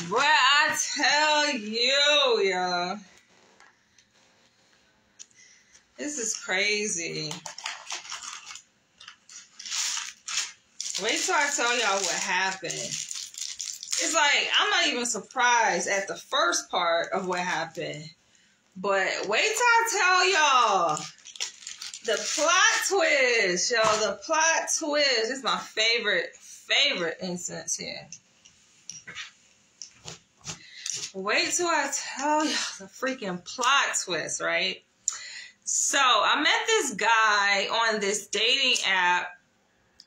Boy, I tell you, y'all. This is crazy. Wait till I tell y'all what happened. It's like, I'm not even surprised at the first part of what happened. But wait till I tell y'all the plot twist, y'all. The plot twist. This is my favorite instance here. Wait till I tell y'all the freaking plot twist, right? So I met this guy on this dating app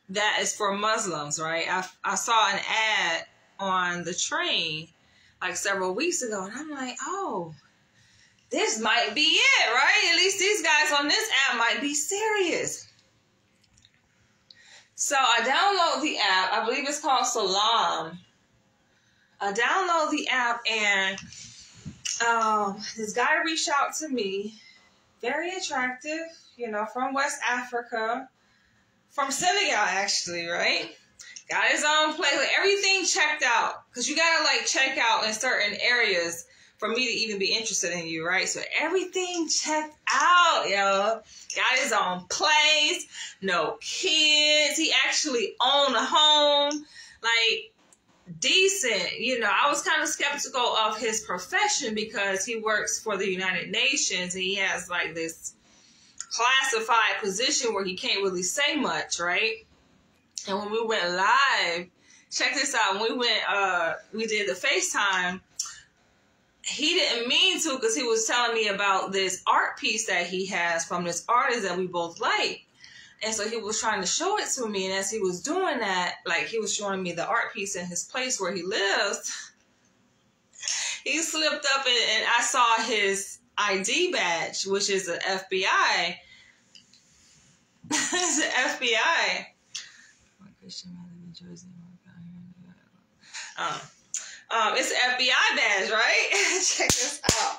that is for Muslims, right? I saw an ad on the train like several weeks ago, and I'm like, oh, this might be it, right? At least these guys on this app might be serious. So I download the app. I believe it's called Salam. I download the app, and this guy reached out to me. Very attractive, you know, from West Africa. From Senegal, actually, right? Got his own place. Like, everything checked out. Because you got to, like, check out in certain areas for me to even be interested in you, right? So everything checked out, yo. Got his own place. No kids. He actually owned a home. Like, decent. You know, I was kind of skeptical of his profession because he works for the United Nations. And he has, like, this classified position where he can't really say much, right? And when we went live, check this out. When we did the FaceTime, he didn't mean to, because he was telling me about this art piece that he has from this artist that we both like. And so he was trying to show it to me. And as he was doing that, like, he was showing me the art piece in his place where he lives. He slipped up and I saw his ID badge, which is an FBI. It's an FBI. It's an FBI badge, right? Check this out.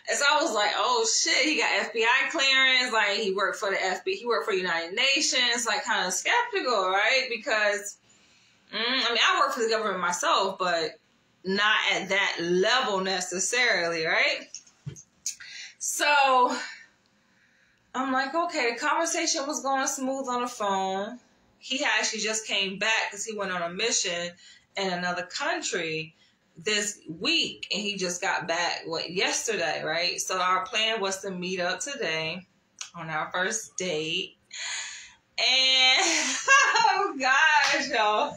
And so I was like, oh shit, he got FBI clearance. Like, he worked for the he worked for the United Nations. Like, kind of skeptical, right? Because, I mean, I work for the government myself, but not at that level necessarily, right? So I'm like, okay, the conversation was going smooth on the phone. He actually just came back because he went on a mission in another country this week, and he just got back, yesterday, right? So our plan was to meet up today on our first date. And, oh gosh, y'all.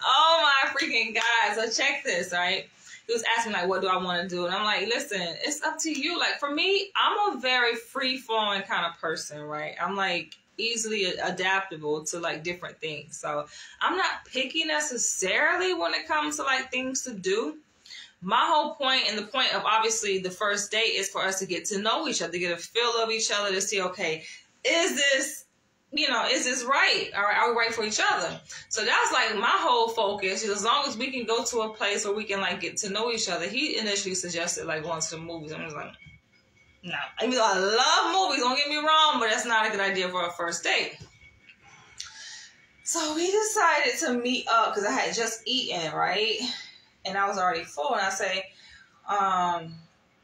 Oh my freaking God. So check this, right? He was asking, like, what do I want to do? And I'm like, listen, it's up to you. Like, for me, I'm a very free-flowing kind of person, right? I'm, like, easily adaptable to, like, different things. So I'm not picky necessarily when it comes to, like, things to do. My whole point, and the point of, obviously, the first date is for us to get to know each other, to get a feel of each other, to see, okay, is this right? Are we right for each other? So that's like my whole focus. As long as we can go to a place where we can, like, get to know each other. He initially suggested, like, going to the movies. I was like, no. Even though I love movies, don't get me wrong, but that's not a good idea for a first date. So we decided to meet up because I had just eaten, right? And I was already full. And I say,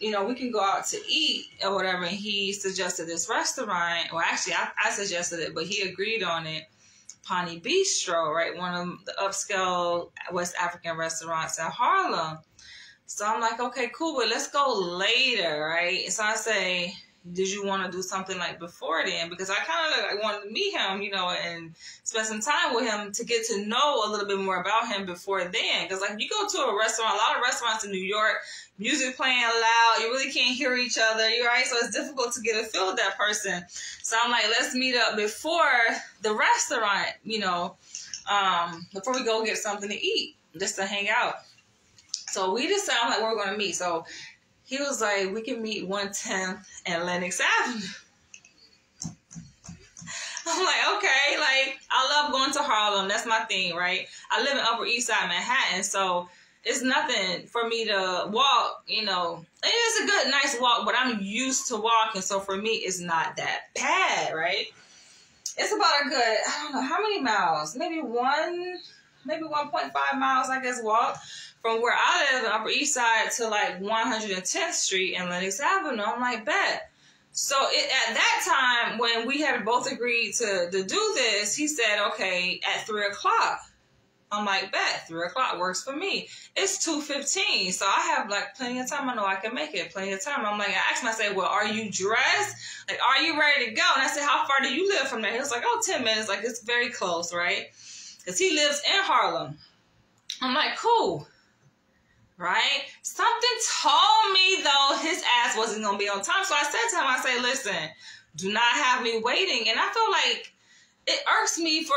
you know, we can go out to eat or whatever. And he suggested this restaurant. Well, actually, I suggested it, but he agreed on it. Pani Bistro, right? One of the upscale West African restaurants in Harlem. So I'm like, okay, cool, but let's go later, right? And so I say, did you want to do something like before then? Because I kind of like wanted to meet him, you know, and spend some time with him to get to know a little bit more about him before then. Because, like, you go to a restaurant, a lot of restaurants in New York, music playing loud, you really can't hear each other, you're right? So it's difficult to get a feel of that person. So I'm like, let's meet up before the restaurant, you know, before we go get something to eat, just to hang out. So we decided, like, we're going to meet. So he was like, we can meet 110th and Lenox Avenue. I'm like, okay, like, I love going to Harlem. That's my thing, right? I live in Upper East Side Manhattan, so it's nothing for me to walk, you know. It is a good, nice walk, but I'm used to walking, so for me, it's not that bad, right? It's about a good, I don't know, how many miles? Maybe maybe 1.5 miles, I guess, walk from where I live in Upper East Side to like 110th Street and Lenox Avenue. I'm like, bet. So at that time, when we had both agreed to do this, he said, okay, at 3 o'clock. I'm like, bet, 3 o'clock works for me. It's 2:15, so I have like plenty of time. I know I can make it, plenty of time. I'm like, I asked him, I said, well, are you dressed? Like, are you ready to go? And I said, how far do you live from there? He was like, oh, 10 minutes. Like, it's very close, right? Because he lives in Harlem. I'm like, cool, right? Something told me, though, his ass wasn't going to be on time. So I said to him, I say, listen, do not have me waiting. And I feel like it irks me for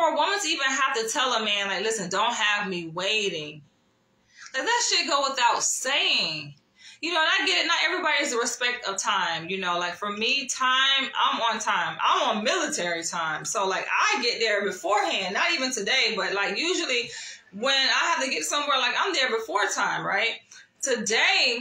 a woman to even have to tell a man, like, listen, don't have me waiting. Like, that shit go without saying. You know, and I get it. Not everybody's the respect of time. You know, like, for me, time, I'm on time. I'm on military time. So, like, I get there beforehand. Not even today, but, like, usually when I have to get somewhere, like, I'm there before time, right? Today,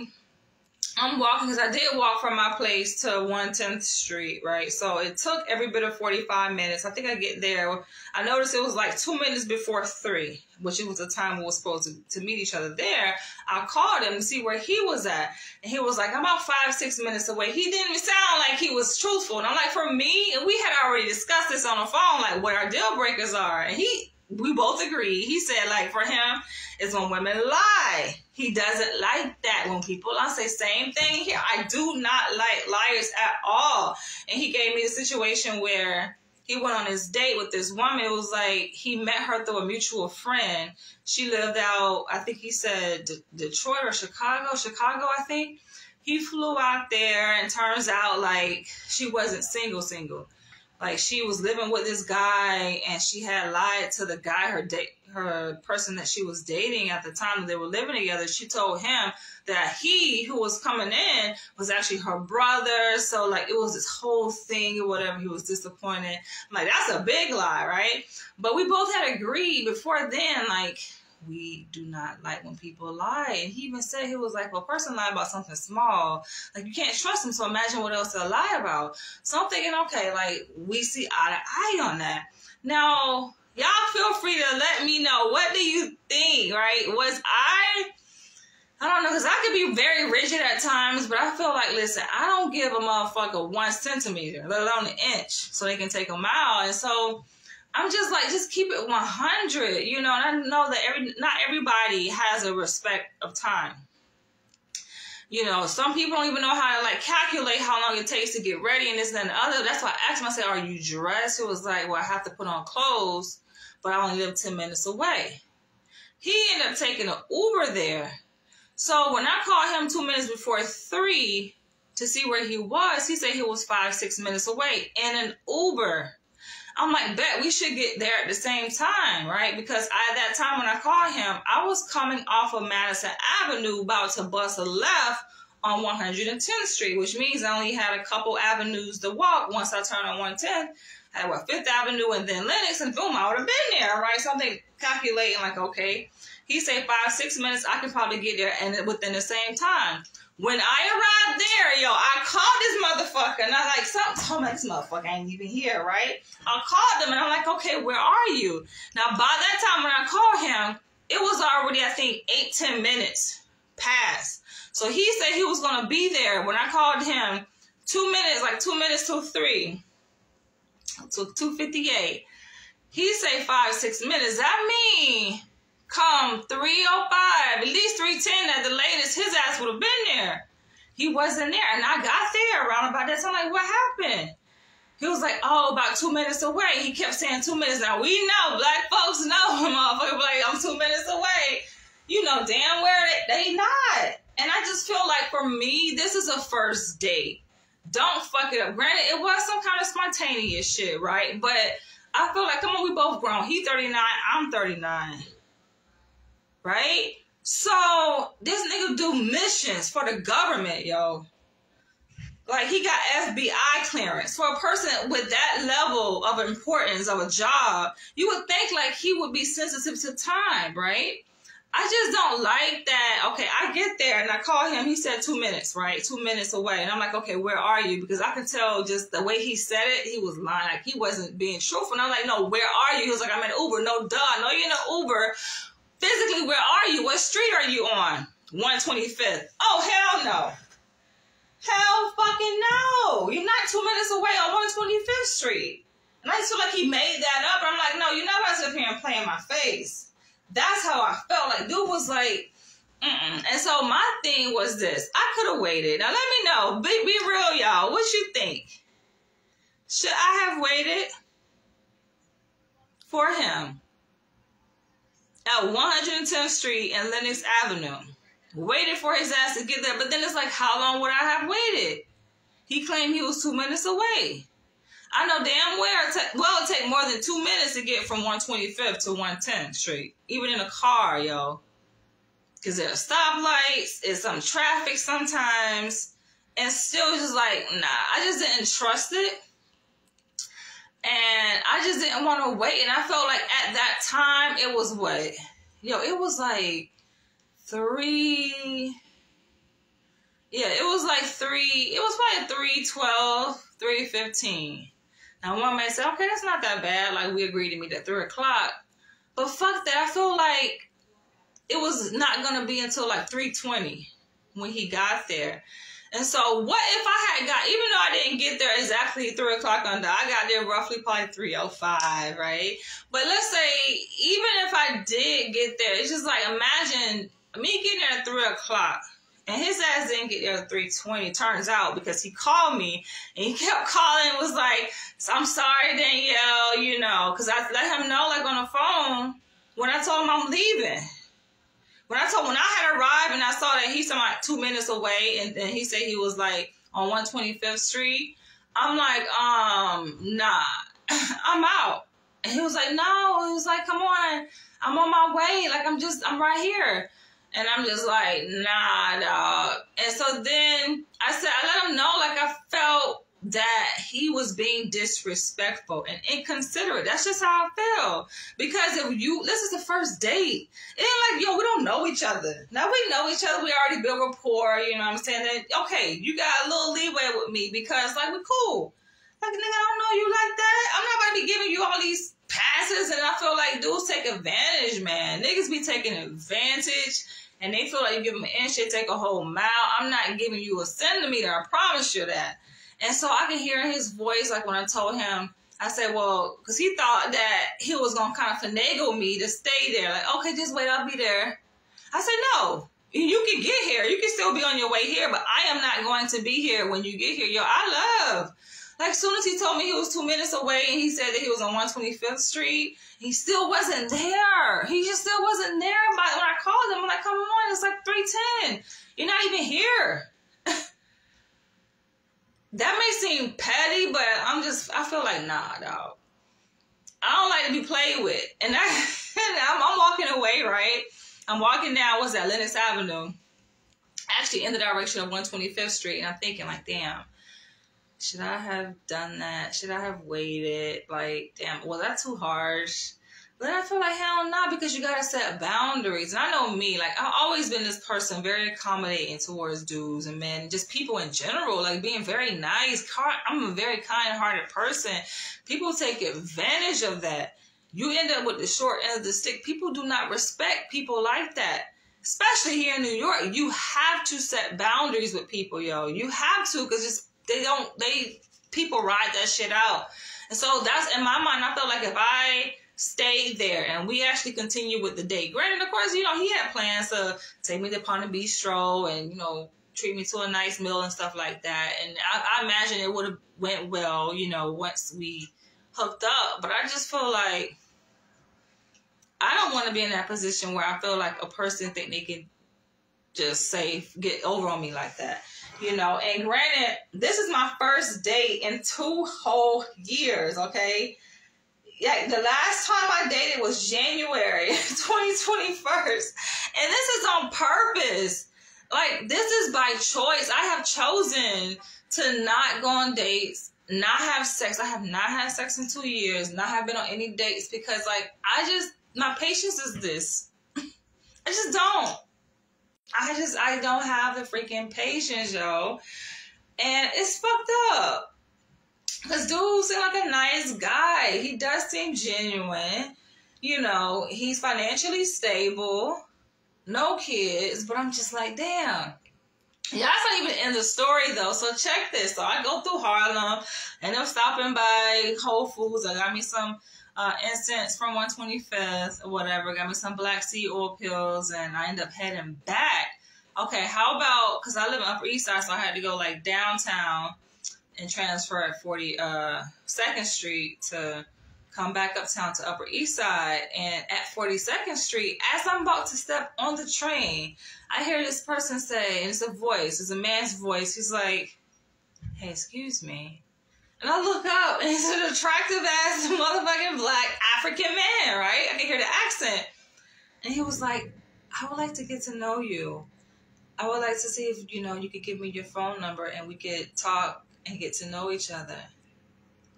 I'm walking, because I did walk from my place to 110th Street, right? So it took every bit of 45 minutes. I think I get there. I noticed it was like 2 minutes before 3, which it was the time we were supposed to meet each other there. I called him to see where he was at. And he was like, I'm about 5-6 minutes away. He didn't sound like he was truthful. And I'm like, for me, and we had already discussed this on the phone, like what our deal breakers are. And we both agreed. He said, like, for him, it's when women lie. He doesn't like that. When people lie, say same thing here. I do not like liars at all. And he gave me a situation where he went on his date with this woman. It was like he met her through a mutual friend. She lived out, I think he said Detroit or Chicago, I think. He flew out there, and turns out, like, she wasn't single. Like, she was living with this guy, and she had lied to the guy, her person that she was dating at the time that they were living together. She told him that he, who was coming in, was actually her brother. So, like, it was this whole thing or whatever. He was disappointed. I'm like, that's a big lie, right? But we both had agreed before then, like, we do not like when people lie. And he even said, he was like, well, a person lie about something small, like, you can't trust them, so imagine what else they'll lie about. So I'm thinking, okay, like, we see eye to eye on that. Now, y'all feel free to let me know, what do you think, right? Was I don't know, because I could be very rigid at times, but I feel like, listen, I don't give a motherfucker 1 centimeter, let alone an inch, so they can take a mile. And so I'm just like, just keep it 100, you know. And I know that not everybody has a respect of time. You know, some people don't even know how to, like, calculate how long it takes to get ready and this and that and the other. That's why I asked him, I said, are you dressed? It was like, well, I have to put on clothes, but I only live 10 minutes away. He ended up taking an Uber there. So when I called him 2 minutes before 3 to see where he was, he said he was 5-6 minutes away in an Uber. I'm like, bet we should get there at the same time, right? Because at that time when I called him, I was coming off of Madison Avenue, about to bust a left on 110th Street, which means I only had a couple avenues to walk. Once I turned on 110, I had, 5th Avenue and then Lenox, and boom, I would have been there, right? So I'm calculating, like, okay, he said 5-6 minutes, I can probably get there and within the same time. When I arrived there, yo, I called this motherfucker, and I like, something told me this motherfucker ain't even here, right? I called him, and I'm like, okay, where are you? Now, by that time when I called him, it was already, I think, 8-10 minutes past. So he said he was going to be there. When I called him, 2 minutes, like 2 minutes till 3, to 2:58. He say 5-6 minutes. That mean, come 3:05, at least 3:10 at the latest, his ass would have been there. He wasn't there. And I got there around about that time. I'm like, what happened? He was like, oh, about 2 minutes away. He kept saying 2 minutes. Now, we know, black folks know, motherfucker, like, I'm 2 minutes away. You know damn well they not. And I just feel like, for me, this is a first date. Don't fuck it up. Granted, it was some kind of spontaneous shit, right? But I feel like, come on, we both grown. He 39, I'm 39. Right? So, this nigga do missions for the government, yo. Like, he got FBI clearance. For a person with that level of importance of a job, you would think, like, he would be sensitive to time, right? I just don't like that. Okay, I get there and I call him. He said 2 minutes, right? 2 minutes away. And I'm like, okay, where are you? Because I could tell just the way he said it, he was lying. Like, he wasn't being truthful. And I'm like, no, where are you? He was like, I'm in Uber. No, duh. No, you're in an Uber. Physically, where are you? What street are you on? 125th. Oh, hell no. Hell fucking no. You're not 2 minutes away on 125th Street. And I just feel like he made that up. I'm like, no, you're not about to sit up here and play in my face. That's how I felt. Like, dude was like, And so my thing was this. I could have waited. Now, let me know. Be real, y'all. What you think? Should I have waited for him at 110th Street and Lenox Avenue? Waited for his ass to get there. But then it's like, how long would I have waited? He claimed he was 2 minutes away. I know damn well it take more than 2 minutes to get from 125th to 110th Street. Even in a car, yo. Because there are stoplights, it's some traffic sometimes. And still just like, nah. I just didn't trust it. And I just didn't want to wait. And I felt like at that time, it was what? Yo, it was like 3... Yeah, it was like 3... It was probably 3:12, 3:15. Now, one may say, okay, that's not that bad. Like, we agreed to meet at 3 o'clock. But fuck that. I feel like it was not going to be until like 3:20 when he got there. And so what if I had got, even though I didn't get there exactly 3 o'clock on the, I got there roughly probably 3:05, right? But let's say, even if I did get there, it's just like, imagine me getting there at 3 o'clock. And his ass didn't get there at 3:20, turns out, because he called me and he kept calling and was like, I'm sorry, Danielle, you know, because I let him know, like, on the phone when I told him I'm leaving. When I had arrived and I saw that he's like 2 minutes away and then he said he was like on 125th Street, I'm like, nah, I'm out. And he was like, no, he was like, come on, I'm on my way. Like, I'm right here. And I'm just like, nah, dog. And so then I let him know, like, I felt that he was being disrespectful and inconsiderate. That's just how I feel. Because this is the first date. It ain't like, yo, we don't know each other. Now we know each other. We already built rapport, you know what I'm saying? That, okay, you got a little leeway with me because, like, we're cool. Like, nigga, I don't know you like that. I'm not about to be giving you all these passes, and I feel like dudes take advantage, man. Niggas be taking advantage, and they feel like you give them an inch, they take a whole mile. I'm not giving you a centimeter, I promise you that. And so I can hear in his voice, like when I told him, I said, well, because he thought that he was going to kind of finagle me to stay there. Like, okay, just wait, I'll be there. I said, no, you can get here. You can still be on your way here, but I am not going to be here when you get here. Yo, I love. Like, as soon as he told me he was 2 minutes away and he said that he was on 125th Street, he still wasn't there. He just still wasn't there. But when I called him, I'm like, come on, it's like 3:10. You're not even here. That may seem petty, but I feel like, nah, dog. I don't like to be played with. And I'm walking away, right? I'm walking down, what's that, Lenox Avenue. Actually, in the direction of 125th Street. And I'm thinking, like, damn. Should I have done that? Should I have waited? Like, damn, was that too harsh? But I feel like, hell no, because you got to set boundaries. And I know me, like, I've always been this person very accommodating towards dudes and men, just people in general, like being very nice. I'm a very kind-hearted person. People take advantage of that. You end up with the short end of the stick. People do not respect people like that. Especially here in New York. You have to set boundaries with people, yo. You have to, because people ride that shit out. And so that's, in my mind, I felt like if I stayed there and we actually continued with the date, granted, of course, you know, he had plans to take me to Ponte Bistro and, you know, treat me to a nice meal and stuff like that. And I imagine it would have went well, you know, once we hooked up. But I just feel like I don't want to be in that position where I feel like a person think they can just get over on me like that. You know, and granted, this is my first date in 2 whole years, okay? Yeah, the last time I dated was January 2021. And this is on purpose. Like, this is by choice. I have chosen to not go on dates, not have sex. I have not had sex in 2 years, not have been on any dates because, like, my patience is this. I just don't. I don't have the freaking patience, yo. And it's fucked up. Because dude seems like a nice guy. He does seem genuine. You know, he's financially stable. No kids. But I'm just like, damn. Yeah, that's not even in the story, though. So check this. So I go through Harlem. And I'm stopping by Whole Foods. I got me some incense from 125th or whatever. Got me some black seed oil pills. And I end up heading back. Okay, how about, because I live in Upper East Side, so I had to go like downtown and transfer at 42nd Street to come back uptown to Upper East Side. And at 42nd Street, as I'm about to step on the train, I hear this person say, and it's a voice, it's a man's voice. He's like, hey, excuse me. And I look up, and he's an attractive ass motherfucking black African man, right? I can hear the accent. And he was like, I would like to get to know you. I would like to see if, you know, you could give me your phone number and we could talk and get to know each other.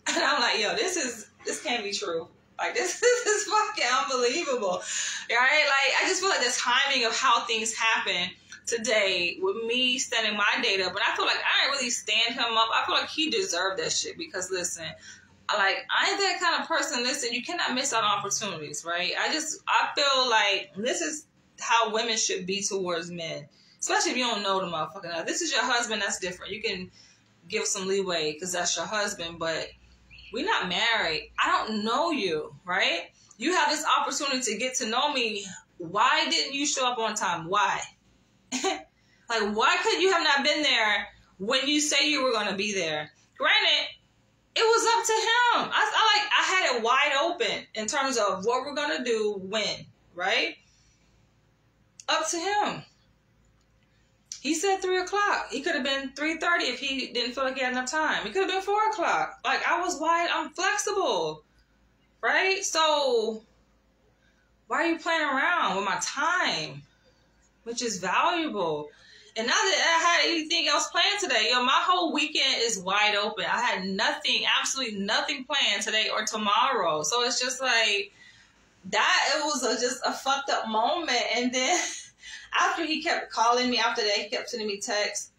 And I'm like, yo, this can't be true. Like, this is fucking unbelievable. Right? Like, I just feel like the timing of how things happen today with me standing my date up. But I feel like I didn't really stand him up. I feel like he deserved that shit because, listen, I ain't that kind of person. Listen, you cannot miss out on opportunities, right? I feel like this is how women should be towards men. Especially if you don't know the motherfucker. Now, this is your husband, that's different. You can give some leeway because that's your husband, but we're not married. I don't know you, right? You have this opportunity to get to know me. Why didn't you show up on time? Why? Like, why could you have not been there when you say you were going to be there? Granted, it was up to him. I had it wide open in terms of what we're going to do when, right? Up to him. He said 3 o'clock. He could have been 3:30 if he didn't feel like he had enough time. It could have been 4 o'clock. Like, I'm flexible, right? So why are you playing around with my time, which is valuable? And not that I had anything else planned today. Yo, my whole weekend is wide open. I had nothing, absolutely nothing planned today or tomorrow. So it's just like that. It was just a fucked up moment. And then after he kept calling me after that, he kept sending me texts.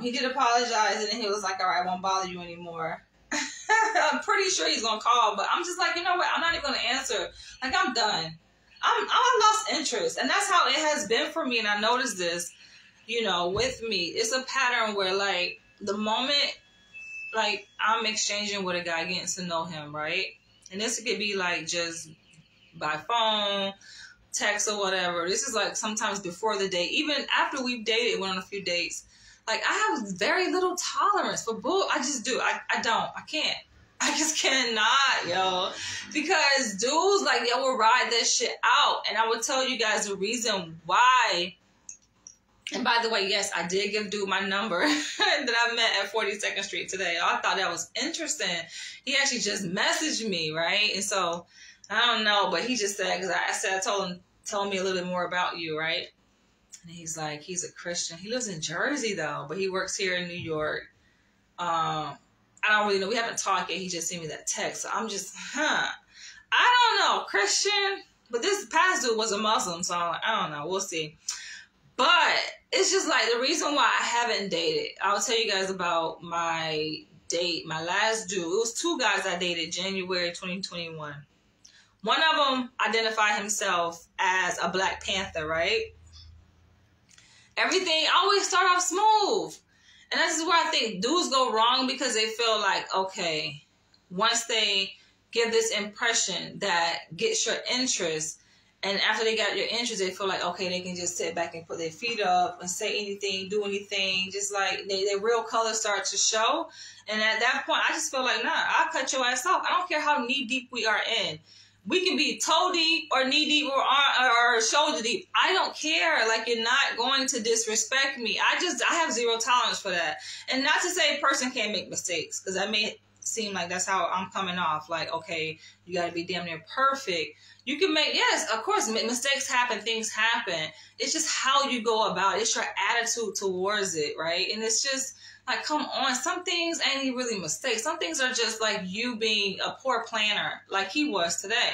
He did apologize, and then he was like, all right, I won't bother you anymore. I'm pretty sure he's going to call, but I'm just like, you know what? I'm not even going to answer. Like, I'm done. I lost interest, and that's how it has been for me, and I noticed this, you know, with me. It's a pattern where, like, the moment, like, I'm exchanging with a guy, getting to know him, right? And this could be, like, just by phone, text or whatever. This is like sometimes before the date, even after we've dated, went on a few dates. Like, I have very little tolerance for bull. I just do. I can't. I just cannot, yo. Because dudes, like, yo, will ride that shit out. And I will tell you guys the reason why. And by the way, yes, I did give dude my number that I met at 42nd Street today. I thought that was interesting. He actually just messaged me, right? And so I don't know, but he just said, because I told him, tell me a little bit more about you, right? And he's like, he's a Christian. He lives in Jersey, though, but he works here in New York. I don't really know. We haven't talked yet. He just sent me that text. So I'm just, I don't know. Christian? But this past dude was a Muslim, so I don't know. We'll see. But it's just like the reason why I haven't dated. I'll tell you guys about my date, my last dude. It was 2 guys I dated January 2021. One of them identified himself as a Black Panther, right? Everything always start off smooth. And this is where I think dudes go wrong, because they feel like, okay, once they give this impression that gets your interest, and after they got your interest, they feel like, okay, they can just sit back and put their feet up and say anything, do anything, just like their real colors start to show. And at that point, I just feel like, nah, I'll cut your ass off. I don't care how knee deep we are in. We can be toe deep or knee deep or shoulder deep. I don't care. Like, you're not going to disrespect me. I have zero tolerance for that. And not to say a person can't make mistakes, because that may seem like that's how I'm coming off. Like, okay, you got to be damn near perfect. You can make, yes, of course, mistakes happen, things happen. It's just how you go about it. It's your attitude towards it, right? And it's just like, come on, some things ain't even really mistakes. Some things are just like you being a poor planner, like he was today.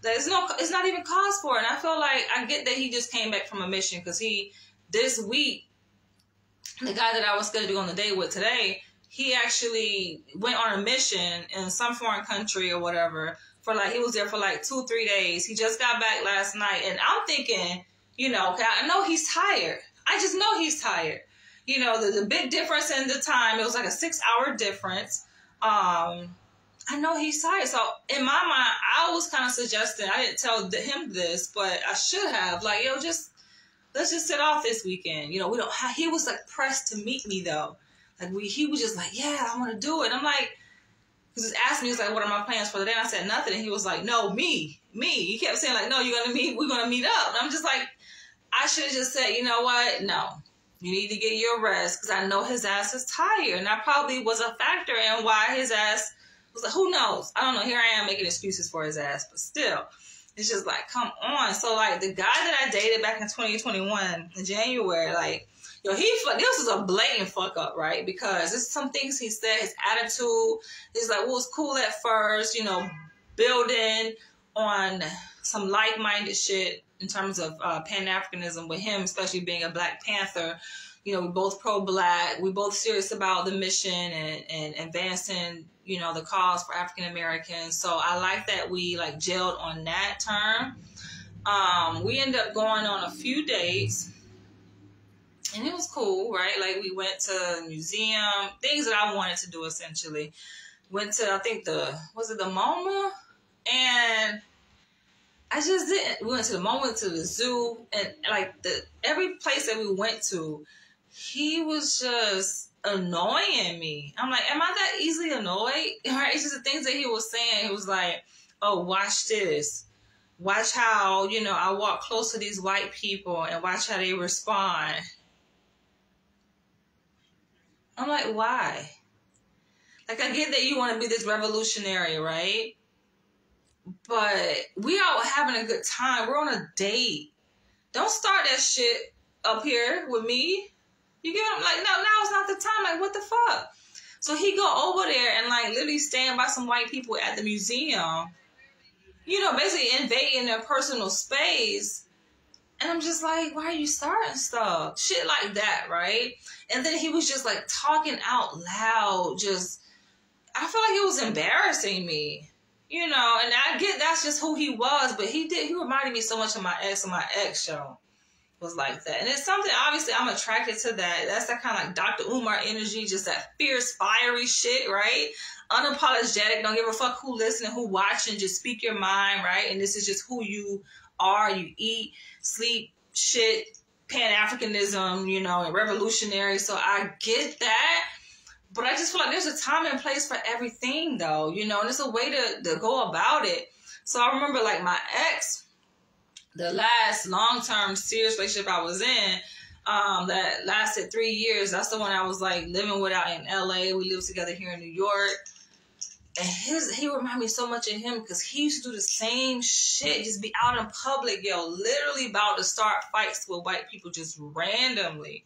There's no, it's not even cause for it. And I feel like I get that he just came back from a mission because this week, the guy that I was scheduled to go on the date with today, he actually went on a mission in some foreign country or whatever for like, he was there for like 2-3 days. He just got back last night. And I'm thinking, you know, I know he's tired. I just know he's tired. You know, the big difference in the time, it was like a 6-hour difference. I know he's tired. So in my mind, I was kind of suggesting, I didn't tell him this, but I should have, like, yo, let's just sit off this weekend. You know, he was like pressed to meet me though. Like he was just like, yeah, I want to do it. I'm like, he just asked me, he was like, what are my plans for the day? And I said nothing. And he was like, no, me. He kept saying like, no, we're going to meet up. And I'm just like, I should have just said, you know what? No, you need to get your rest. Cause I know his ass is tired. And that probably was a factor in why his ass was like, who knows? I don't know. Here I am making excuses for his ass, but still. It's just like, come on. So, like, the guy that I dated back in 2021, in January, like, yo, this was a blatant fuck up, right? Because there's some things he said, his attitude, he's like, well, it was cool at first, you know, building on some like-minded shit in terms of Pan-Africanism with him, especially being a Black Panther. You know, we both pro-Black. We both serious about the mission and advancing, you know, the cause for African Americans. So I like that we like gelled on that term. We ended up going on a few dates and it was cool, right? Like we went to a museum, things that I wanted to do essentially. Went to, I think was it the MoMA? And I just didn't. We went to the MoMA, went to the zoo, and like every place that we went to, he was just annoying me. I'm like, am I that easily annoyed? Right? It's just the things that he was saying. He was like, oh, watch this. Watch how, you know, I walk close to these white people and watch how they respond. I'm like, why? Like, I get that you want to be this revolutionary, right? But we all having a good time. We're on a date. Don't start that shit up here with me. You get what I'm like, no, now it's not the time. Like, what the fuck? So he go over there and like literally stand by some white people at the museum, you know, basically invading their personal space. And I'm just like, why are you starting stuff? Shit like that, right? And then he was just like talking out loud. I feel like it was embarrassing me, you know, and I get that's just who he was, but he reminded me so much of my ex on my ex show. Was like that. And it's something, obviously, I'm attracted to that. That's that kind of like Dr. Umar energy, just that fierce, fiery shit, right? Unapologetic, don't give a fuck who listening, who watching, just speak your mind, right? And this is just who you are. You eat, sleep, shit, Pan-Africanism, you know, and revolutionary. So I get that. But I just feel like there's a time and place for everything, though, you know, and there's a way to go about it. So I remember, like, my ex, the last long-term serious relationship I was in, that lasted 3 years. That's the one I was like living with out in LA. We lived together here in New York. And he reminded me so much of him because he used to do the same shit, just be out in public, yo, literally about to start fights with white people just randomly.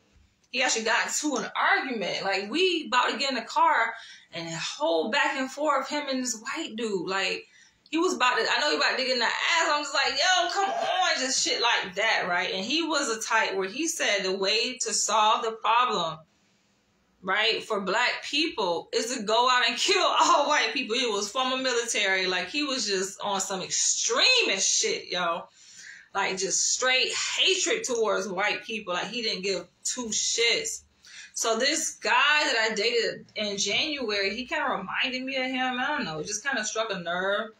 He actually got into an argument. Like, we about to get in the car and a whole back and forth, him and this white dude. Like, he was about to, I know he about to dig in the ass. I'm just like, yo, come on, just shit like that, right? And he was a type where he said the way to solve the problem, right, for black people is to go out and kill all white people. He was former military. Like, he was just on some extremist shit, yo. Like, just straight hatred towards white people. Like, he didn't give two shits. So this guy that I dated in January, he kind of reminded me of him. I don't know, just kind of struck a nerve.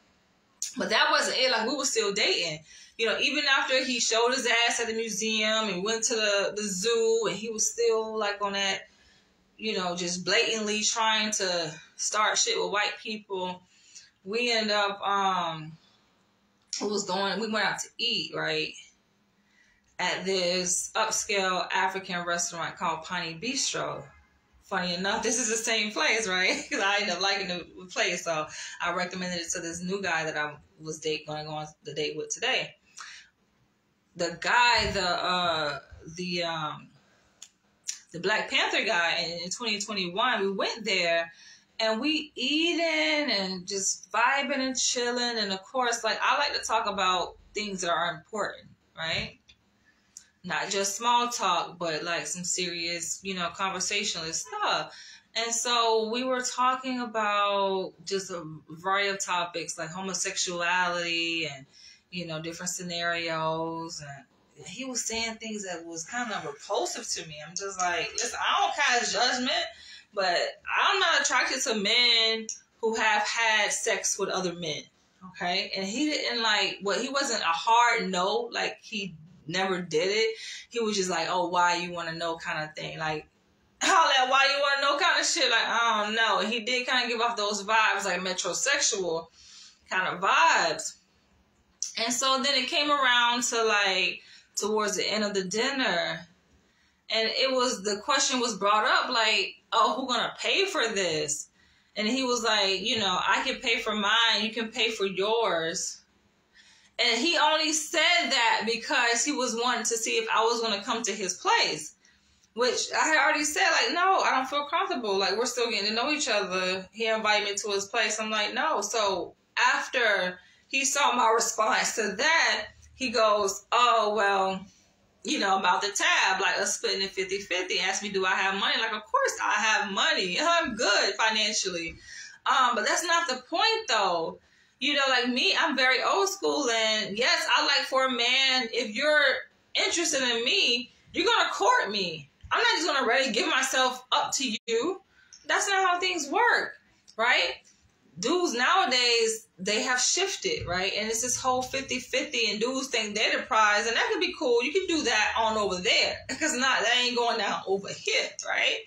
But that wasn't it. Like, we were still dating. You know, even after he showed his ass at the museum and went to the zoo, and he was still, like, on that, you know, just blatantly trying to start shit with white people. We end up, we went out to eat, right, at this upscale African restaurant called Pani Bistro. Funny enough, this is the same place, right? Because I ended up liking the place, so I recommended it to this new guy that I was going to go on the date with today. The guy, the Black Panther guy in 2021, we went there, And we eating and just vibing and chilling. And of course, like, I like to talk about things that are important, right? Not just small talk, but like some serious, conversationalist stuff. And so we were talking about just a variety of topics like homosexuality and, different scenarios. And he was saying things that was kind of repulsive to me. I'm just like, listen, I don't cast judgment, but I'm not attracted to men who have had sex with other men. Okay. And he didn't he wasn't a hard no, like he never did it. He was just like, oh, why you want to know kind of thing. Like, all that why you want to know kind of shit. Like, I don't know. He did kind of give off those vibes, like metrosexual kind of vibes. And so then it came around to like towards the end of the dinner. And the question was brought up like, oh, who's going to pay for this? And he was like, I can pay for mine. You can pay for yours. And he only said that because he was wanting to see if I was going to come to his place, which I had already said, like, no, I don't feel comfortable. Like, we're still getting to know each other. He invited me to his place. I'm like, no. So after he saw my response to that, he goes, oh, well, about the tab, like us splitting it 50-50, asked me, do I have money? Like, of course I have money. I'm good financially. But that's not the point, though. Like me, I'm very old school, and yes, I like for a man, if you're interested in me, you're going to court me. I'm not just going to ready give myself up to you. That's not how things work, right? Dudes nowadays, they have shifted, right? And it's this whole 50-50, and dudes think they're the prize, and that could be cool. You can do that on over there, because that ain't going down over here, right?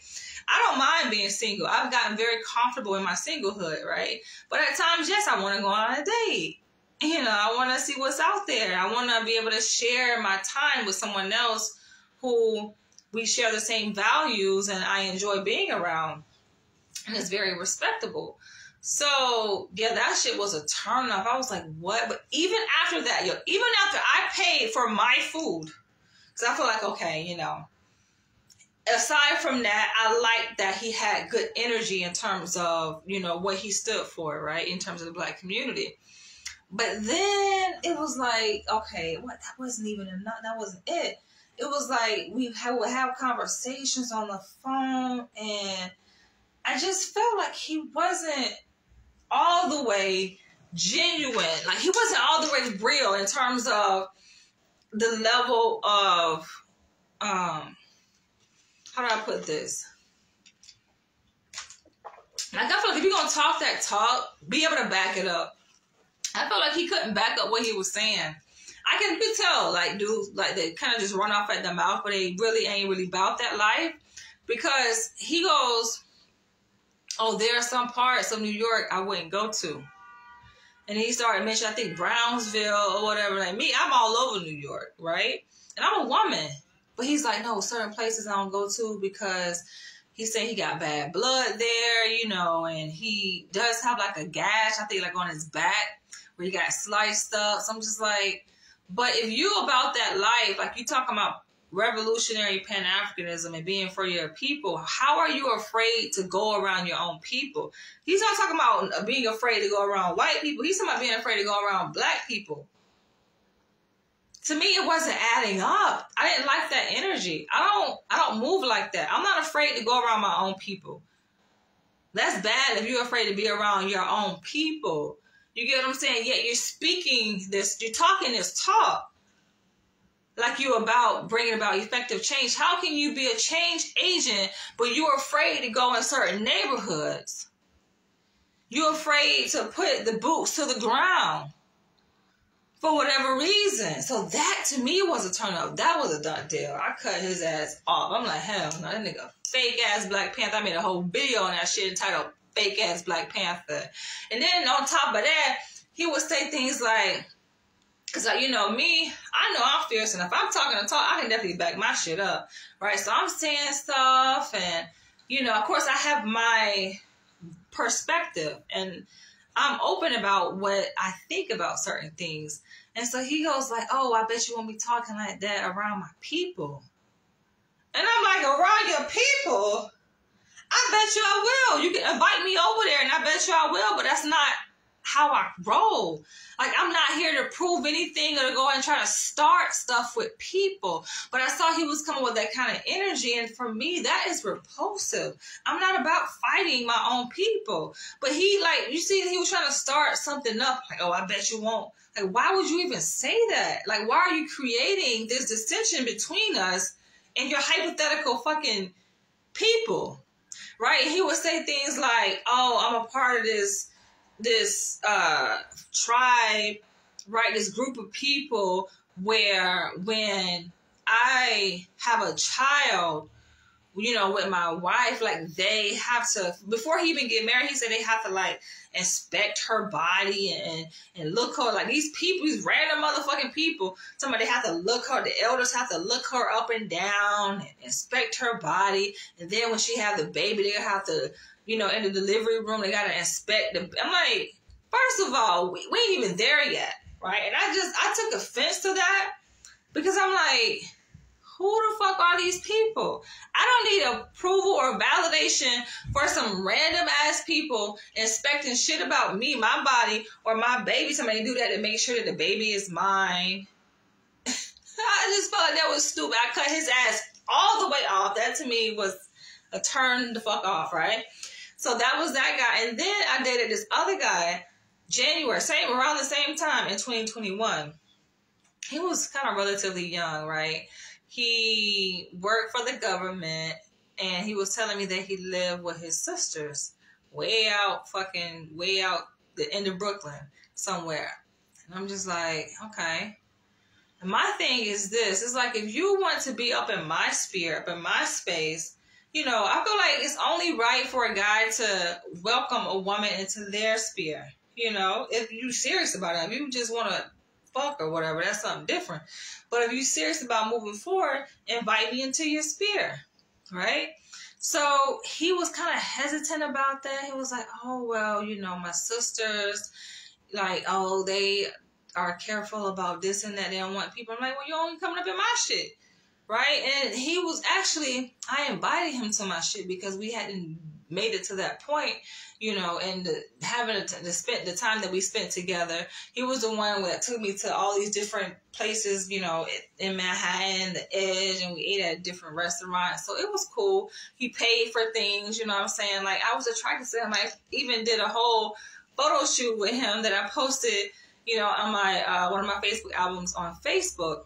I don't mind being single. I've gotten very comfortable in my singlehood, right? But at times, yes, I want to go on a date. I want to see what's out there. I want to be able to share my time with someone else who we share the same values and I enjoy being around. And it's very respectable. So, yeah, that shit was a turn off. I was like, what? But even after that, even after I paid for my food, because I feel like, okay, aside from that, I liked that he had good energy in terms of, what he stood for, right? In terms of the Black community. But then it was like, okay, what? That wasn't even enough. That wasn't it. It was like we would have conversations on the phone, and I just felt like he wasn't all the way genuine. Like, he wasn't all the way real in terms of the level of, how do I put this? Like, I feel like if you're going to talk that talk, be able to back it up. I felt like he couldn't back up what he was saying. You could tell, like, dudes, like, they kind of just run off at the mouth, but they really ain't really about that life. Because he goes, oh, there are some parts of New York I wouldn't go to. And he started mentioning, I think, Brownsville or whatever. Like, me, I'm all over New York, right? And I'm a woman. But he's like, no, certain places I don't go to because he said he got bad blood there, and he does have like a gash, I think, like on his back where he got sliced up. So I'm just like, but if you about that life, like you talking about revolutionary Pan-Africanism and being for your people, how are you afraid to go around your own people? He's not talking about being afraid to go around white people. He's talking about being afraid to go around Black people. To me, it wasn't adding up. I didn't like that energy. I don't move like that. I'm not afraid to go around my own people. That's bad if you're afraid to be around your own people. You get what I'm saying? Yet you're speaking this, you're talking this talk like you're about bringing about effective change. How can you be a change agent, but you're afraid to go in certain neighborhoods? You're afraid to put the boots to the ground for whatever reason. So that to me was a turn up. That was a done deal. I cut his ass off. I'm like, hell no, that nigga fake ass Black Panther. I made a whole video on that shit entitled Fake Ass Black Panther. And then on top of that, he would say things like, because, me, I know I'm fierce, and if I'm talking to talk, I can definitely back my shit up, right? So I'm saying stuff, and, of course, I have my perspective, and I'm open about what I think about certain things. And so he goes like, oh, I bet you won't be talking like that around my people. And I'm like, around your people? I bet you I will. You can invite me over there and I bet you I will, but that's not how I roll. Like, I'm not here to prove anything or to go and try to start stuff with people. But I saw he was coming with that kind of energy, and for me, that is repulsive. I'm not about fighting my own people. But he, like, you see, he was trying to start something up. Like, oh, I bet you won't. Like, why would you even say that? Like, why are you creating this distinction between us and your hypothetical fucking people? Right? He would say things like, oh, I'm a part of this tribe, right? This group of people where when I have a child, you know, with my wife, like they have to, before he even get married, he said they have to like inspect her body and look her, like these people, these random motherfucking people, somebody have to look her, the elders have to look her up and down and inspect her body. And then when she have the baby, they have to, you know, in the delivery room, they got to inspect the, I'm like, first of all, we ain't even there yet, right? And I took offense to that because I'm like, who the fuck are these people? I don't need approval or validation for some random ass people inspecting shit about me, my body, or my baby. Somebody do that to make sure that the baby is mine. I just felt like that was stupid. I cut his ass all the way off. That to me was a turn the fuck off, right? So that was that guy. And then I dated this other guy, January, around the same time in 2021. He was kind of relatively young, right? He worked for the government, and he was telling me that he lived with his sisters way out the end of Brooklyn somewhere. And I'm just like, okay. And my thing is this. It's like, if you want to be up in my sphere, up in my space, you know, I feel like it's only right for a guy to welcome a woman into their sphere. You know, if you're serious about it, if you just want to fuck or whatever, that's something different. But if you're serious about moving forward, invite me into your sphere, right? So he was kind of hesitant about that. He was like, oh, well, you know, my sisters, like, oh, they are careful about this and that. They don't want people. I'm like, well, you're only coming up in my shit, right? And he was actually, I invited him to my shit because we hadn't made it to that point, you know, and having to spend the time that we spent together. He was the one that took me to all these different places, you know, in Manhattan, the Edge, and we ate at different restaurants. So it was cool. He paid for things, you know what I'm saying? Like, I was attracted to him. I even did a whole photo shoot with him that I posted, you know, on my one of my Facebook albums on Facebook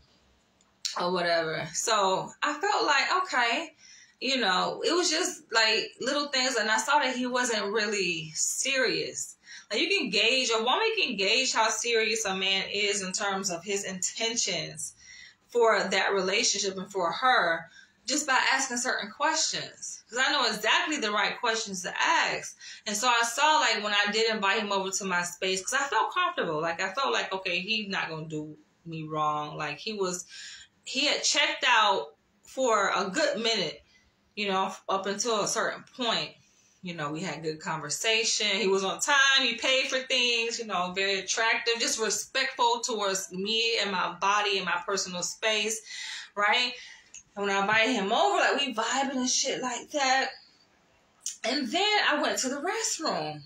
or whatever. So I felt like, okay, you know, it was just like little things, and I saw that he wasn't really serious. Like, you can gauge, a woman can gauge how serious a man is in terms of his intentions for that relationship and for her just by asking certain questions. Because I know exactly the right questions to ask. And so I saw, like, when I did invite him over to my space, because I felt comfortable. Like, I felt like, okay, he's not going to do me wrong. Like, he had checked out for a good minute. You know, up until a certain point, you know, we had good conversation. He was on time. He paid for things, you know, very attractive, just respectful towards me and my body and my personal space, right? And when I invited him over, like, we vibing and shit like that. And then I went to the restroom.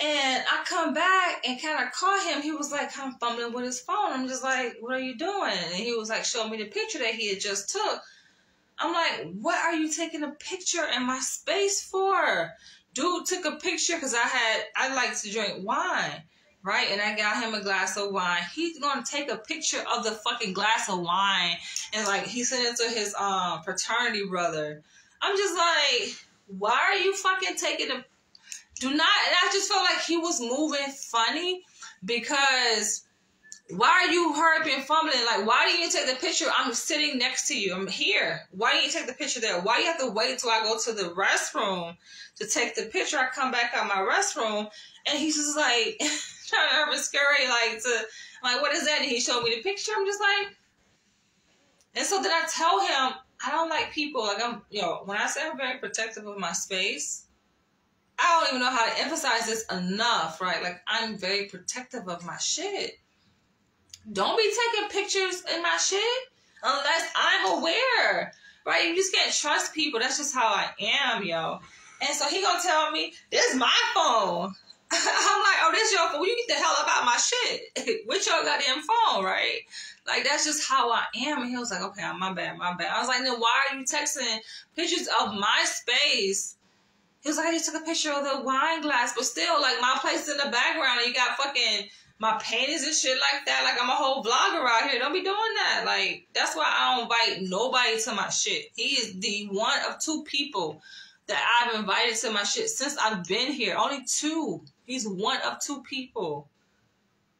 And I come back and kind of caught him. He was like kind of fumbling with his phone. I'm just like, what are you doing? And he was like showing me the picture that he had just took. I'm like, what are you taking a picture in my space for? Dude took a picture because I like to drink wine, right? And I got him a glass of wine. He's going to take a picture of the fucking glass of wine. And like, he sent it to his fraternity brother. I'm just like, why are you fucking taking a... And I just felt like he was moving funny because... Why are you hurrying and fumbling? Like, why didn't you take the picture? I'm sitting next to you. I'm here. Why didn't you take the picture there? Why do you have to wait till I go to the restroom to take the picture? I come back out my restroom, and he's just like, trying to scary, like, what is that? And he showed me the picture. I'm just like, and so then I tell him, I don't like people, like, I'm, you know, when I say I'm very protective of my space, I don't even know how to emphasize this enough, right? Like, I'm very protective of my shit. Don't be taking pictures in my shit unless I'm aware, right? You just can't trust people. That's just how I am, yo. And so he gonna tell me, this is my phone. I'm like, oh, this your phone. You get the hell up out my shit. With your goddamn phone, right? Like, that's just how I am. And he was like, okay, my bad. I was like, then why are you texting pictures of my space? He was like, I just took a picture of the wine glass, but still, like, my place in the background, and you got fucking my paintings and shit like that. Like, I'm a whole vlogger out here. Don't be doing that. Like, that's why I don't invite nobody to my shit. He is the one of 2 people that I've invited to my shit since I've been here. Only 2. He's one of 2 people.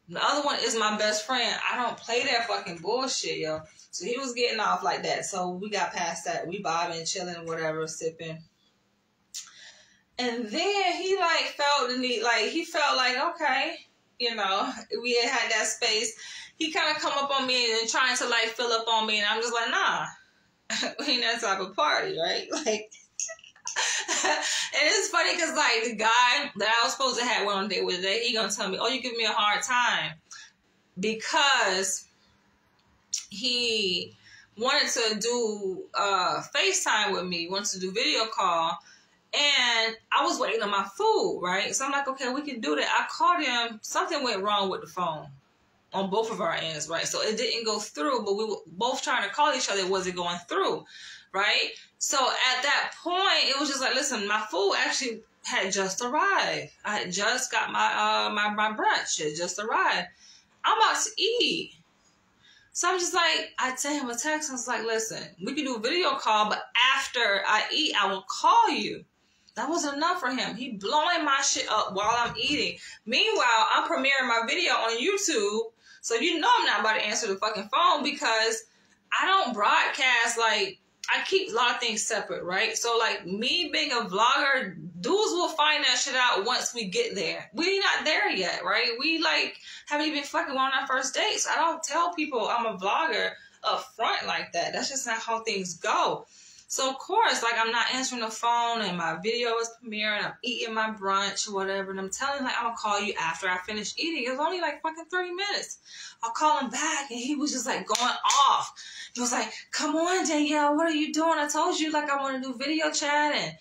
The other one is my best friend. I don't play that fucking bullshit, yo. So he was getting off like that. So we got past that. We bobbing, chilling, whatever, sipping. And then he like felt the need, like he felt like, okay, you know, we had that space. He kind of come up on me and trying to like fill up on me. And I'm just like, nah, we ain't that type of party, right? Like, and it's funny because like the guy that I was supposed to have one day with today, he gonna tell me, oh, you give me a hard time because he wanted to do FaceTime with me, wanted to do video call, and I was waiting on my food, right? So I'm like, okay, we can do that. I called him, something went wrong with the phone on both of our ends, right? So it didn't go through, but we were both trying to call each other. It wasn't going through, right? So at that point, it was just like, listen, my food actually had just arrived. I had just got my brunch. It just arrived. I'm about to eat. So I'm just like, I sent him a text. I was like, listen, we can do a video call, but after I eat, I will call you. That wasn't enough for him. He blowing my shit up while I'm eating. Meanwhile, I'm premiering my video on YouTube. So you know I'm not about to answer the fucking phone because I don't broadcast. Like, I keep a lot of things separate, right? So like me being a vlogger, dudes will find that shit out once we get there. We not there yet, right? We like haven't even fucking on our first date. So I don't tell people I'm a vlogger up front like that. That's just not how things go. So of course, like I'm not answering the phone and my video is premiering, I'm eating my brunch or whatever, and I'm telling him like I'm gonna call you after I finish eating. It was only like fucking 30 minutes. I'll call him back and he was just like going off. He was like, come on, Danielle, what are you doing? I told you like I want to do video chat. And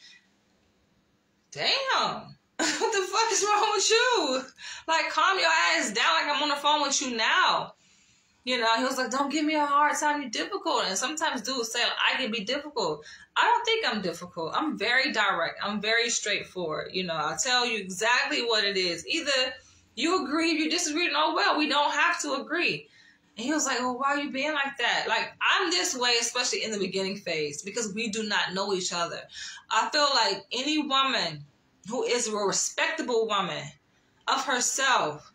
damn, what the fuck is wrong with you? Like, calm your ass down like I'm on the phone with you now. You know, he was like, don't give me a hard time, you're difficult. And sometimes dudes say, like, I can be difficult. I don't think I'm difficult. I'm very direct. I'm very straightforward. You know, I'll tell you exactly what it is. Either you agree, if you disagree, oh, well, we don't have to agree. And he was like, well, why are you being like that? Like, I'm this way, especially in the beginning phase, because we do not know each other. I feel like any woman who is a respectable woman of herself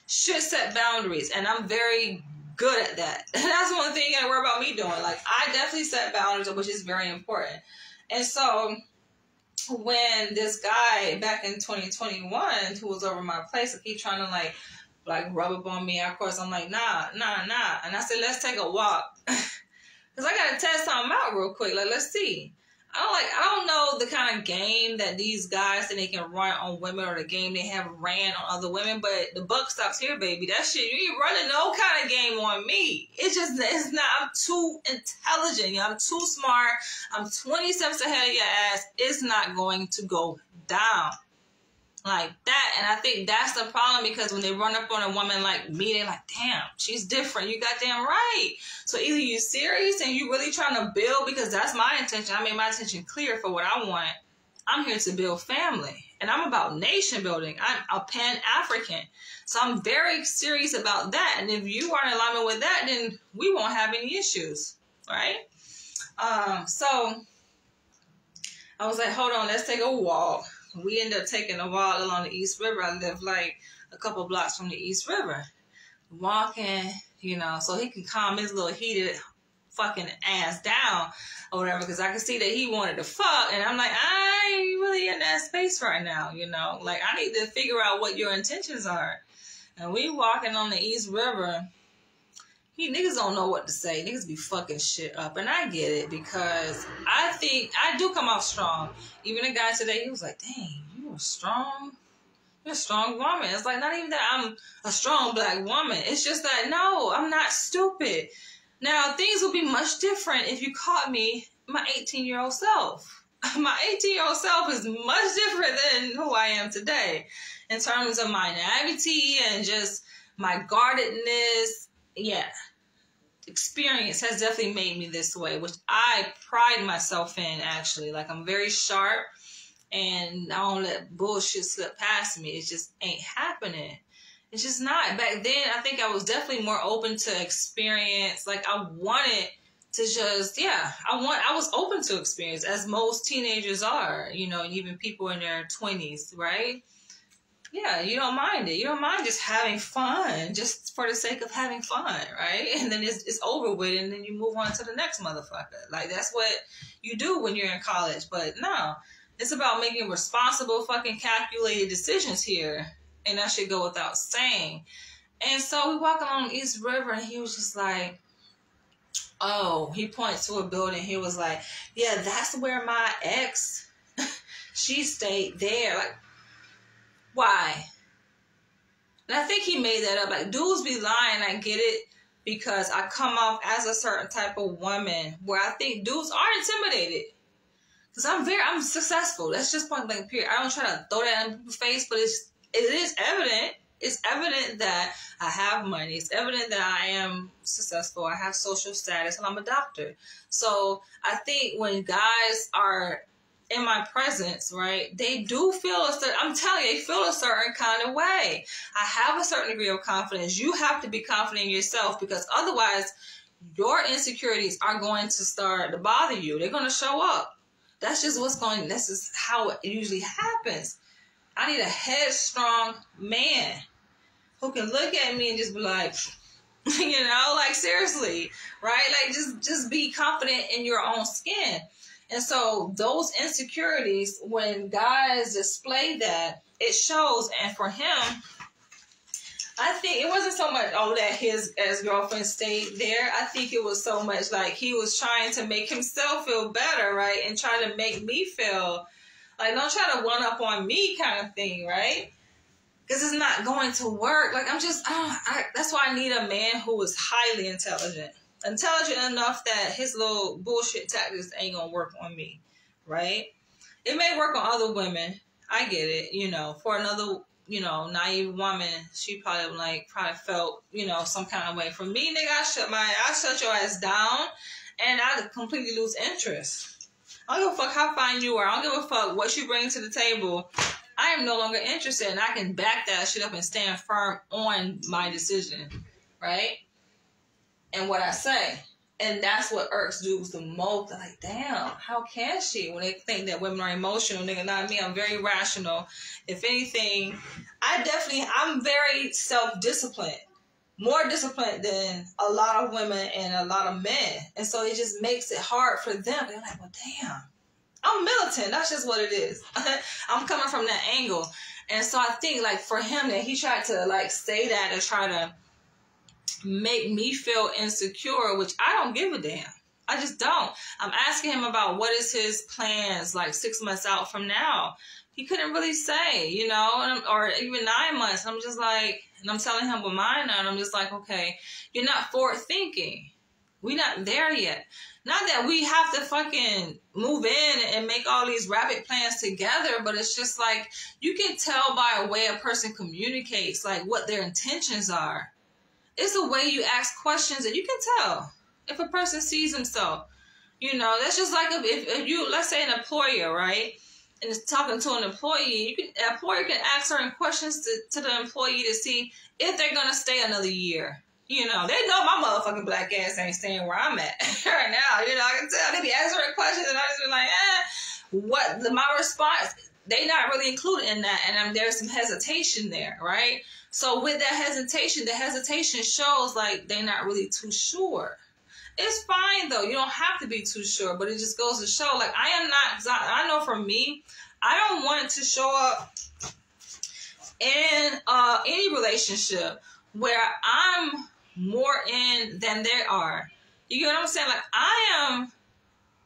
should set boundaries. And I'm very good at that. And that's one thing you gotta worry about me doing. Like, I definitely set boundaries, which is very important. And so when this guy back in 2021 who was over my place, he trying to like rub up on me, of course I'm like, nah. And I said, let's take a walk. Because I gotta test something out real quick. Like, let's see. I don't know the kind of game that these guys that they can run on women, or the game they have ran on other women, but the buck stops here, baby. That shit, you ain't running no kind of game on me. It's not, I'm too intelligent. I'm too smart. I'm 20 steps ahead of your ass. It's not going to go down like that. And I think that's the problem, because when they run up on a woman like me, they're like, damn, she's different. You goddamn right. So either you're serious and you really trying to build, because that's my intention. I made my intention clear for what I want. I'm here to build family, and I'm about nation building. I'm a Pan-African. So I'm very serious about that. And if you are in alignment with that, then we won't have any issues, right? So I was like, hold on, let's take a walk. We ended up taking a walk along the East River. I live like a couple blocks from the East River. Walking, you know, so he can calm his little heated fucking ass down or whatever, because I could see that he wanted to fuck. And I'm like, I ain't really in that space right now, you know. Like, I need to figure out what your intentions are. And we walking on the East River. Niggas don't know what to say. Niggas be fucking shit up. And I get it, because I think I do come off strong. Even a guy today, he was like, dang, you're strong. You're a strong woman. It's like, not even that I'm a strong black woman. It's just that, no, I'm not stupid. Now, things would be much different if you caught me my 18-year-old self. my 18-year-old self is much different than who I am today in terms of my naivety and just my guardedness. Yeah. Experience has definitely made me this way, which I pride myself in, actually. Like, I'm very sharp and I don't let bullshit slip past me. It just ain't happening. It's just not. Back then, I think I was definitely more open to experience. Like, I wanted to just, I was open to experience, as most teenagers are, you know, and even people in their 20s, right? Yeah, you don't mind it. You don't mind just having fun, just for the sake of having fun, right? And then it's over with, and then you move on to the next motherfucker. Like, that's what you do when you're in college. But no, it's about making responsible, fucking calculated decisions here. And that should go without saying. And so we walk along East River, and he was just like, oh, he points to a building. He was like, yeah, that's where my ex, she stayed there. Like, why? And I think he made that up. Like, dudes be lying. I get it, because I come off as a certain type of woman where I think dudes are intimidated. Because I'm successful. That's just point blank period. I don't try to throw that in people's face, but it is evident. It's evident that I have money. It's evident that I am successful. I have social status, and I'm a doctor. So I think when guys are in my presence, right, they do feel I'm telling you, they feel a certain kind of way. I have a certain degree of confidence. You have to be confident in yourself, because otherwise your insecurities are going to start to bother you. They're going to show up. That's just this is how it usually happens. I need a headstrong man who can look at me and just be like, you know, like, seriously, right? Like, just be confident in your own skin. And so those insecurities, when guys display that, it shows. And for him, I think it wasn't so much, that his ex-girlfriend stayed there. I think it was so much like he was trying to make himself feel better, right? And trying to make me feel like, don't try to one up on me kind of thing, right? Because it's not going to work. Like, that's why I need a man who is highly intelligent. Intelligent enough that his little bullshit tactics ain't gonna work on me, right? It may work on other women. I get it, you know. For another, you know, naive woman, she probably felt, you know, some kind of way. For me, nigga, I shut your ass down, and I completely lose interest. I don't give a fuck how fine you are. I don't give a fuck what you bring to the table. I am no longer interested, and I can back that shit up and stand firm on my decision, right? And what I say. And that's what irks dudes the most. They're like, damn, how can she? When they think that women are emotional, nigga, not me. I'm very rational. If anything, I'm very self-disciplined. More disciplined than a lot of women and a lot of men. And so it just makes it hard for them. They're like, well, damn. I'm militant. That's just what it is. I'm coming from that angle. And so I think, like, for him, that he tried to, like, say that and try to make me feel insecure, which I don't give a damn. I just don't. I'm asking him about what is his plans, like, 6 months out from now. He couldn't really say, you know, or even 9 months. I'm just like, and I'm telling him what mine are, and I'm just like, okay, you're not forward thinking. We're not there yet. Not that we have to fucking move in and make all these rapid plans together, but it's just like, you can tell by a way a person communicates, like, what their intentions are. It's the way you ask questions, and you can tell if a person sees himself. You know, that's just like if you, let's say, an employer, right, and is talking to an employee, an employer can ask certain questions to the employee to see if they're going to stay another year. You know, they know my motherfucking black ass ain't staying where I'm at right now. You know, I can tell they be answering questions, and I just be like, my response, they not really included in that, and there's some hesitation there, right? So with that hesitation, the hesitation shows like they're not really too sure. It's fine though. You don't have to be too sure, but it just goes to show, like, I am not, cause I know for me, I don't want to show up in any relationship where I'm more in than they are. You get what I'm saying? Like, I am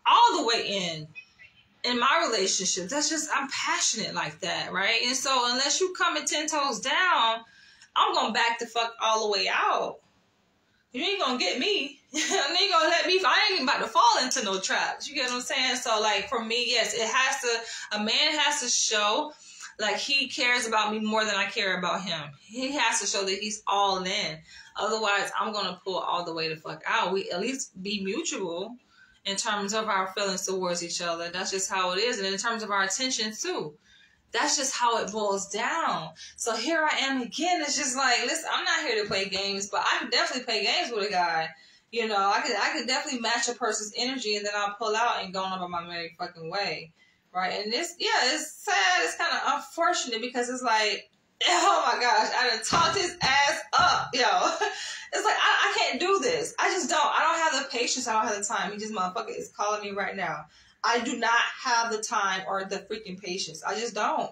all the way in my relationship. That's just, I'm passionate like that, right? And so unless you come in 10 toes down, I'm going to back the fuck all the way out. You ain't gonna get me. You ain't gonna let me. I ain't even about to fall into no traps. You get what I'm saying? So, like, for me, yes, a man has to show, like, he cares about me more than I care about him. He has to show that he's all in. Otherwise, I'm gonna pull all the way the fuck out. We at least be mutual in terms of our feelings towards each other. That's just how it is. And in terms of our attention, too. That's just how it boils down. So here I am again. It's just like, listen, I'm not here to play games, but I can definitely play games with a guy. You know, I could definitely match a person's energy, and then I'll pull out and go on about my merry fucking way. Right? And this, yeah, it's sad. It's kind of unfortunate because it's like, oh my gosh, I done talked his ass up, yo. It's like, I can't do this. I just don't. I don't have the patience. I don't have the time. He just motherfucker is calling me right now. I do not have the time or the freaking patience. I just don't.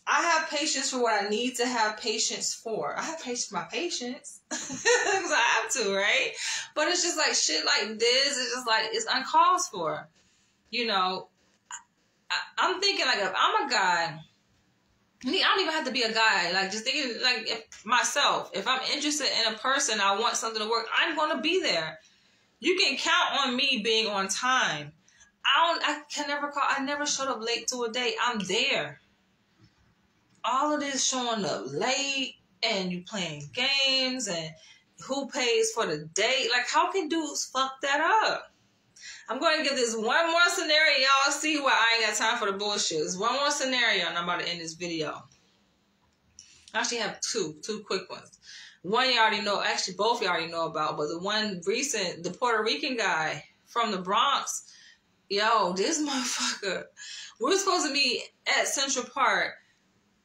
I have patience for what I need to have patience for. I have patience for my patience. Because I have to, right? But it's just like shit like this. It's just like, it's uncalled for. You know, I'm thinking like, if I'm a guy, I don't even have to be a guy. Like, just thinking like if I'm interested in a person, I want something to work, I'm going to be there. You can count on me being on time. I never showed up late to a date. I'm there. All of this showing up late and you playing games and who pays for the date. Like, how can dudes fuck that up? I'm going to give this one more scenario. Y'all see why I ain't got time for the bullshit. There's one more scenario and I'm about to end this video. I actually have two quick ones. One you already know, actually both you already know about, but the one recent, the Puerto Rican guy from the Bronx. Yo, this motherfucker, we're supposed to be at Central Park.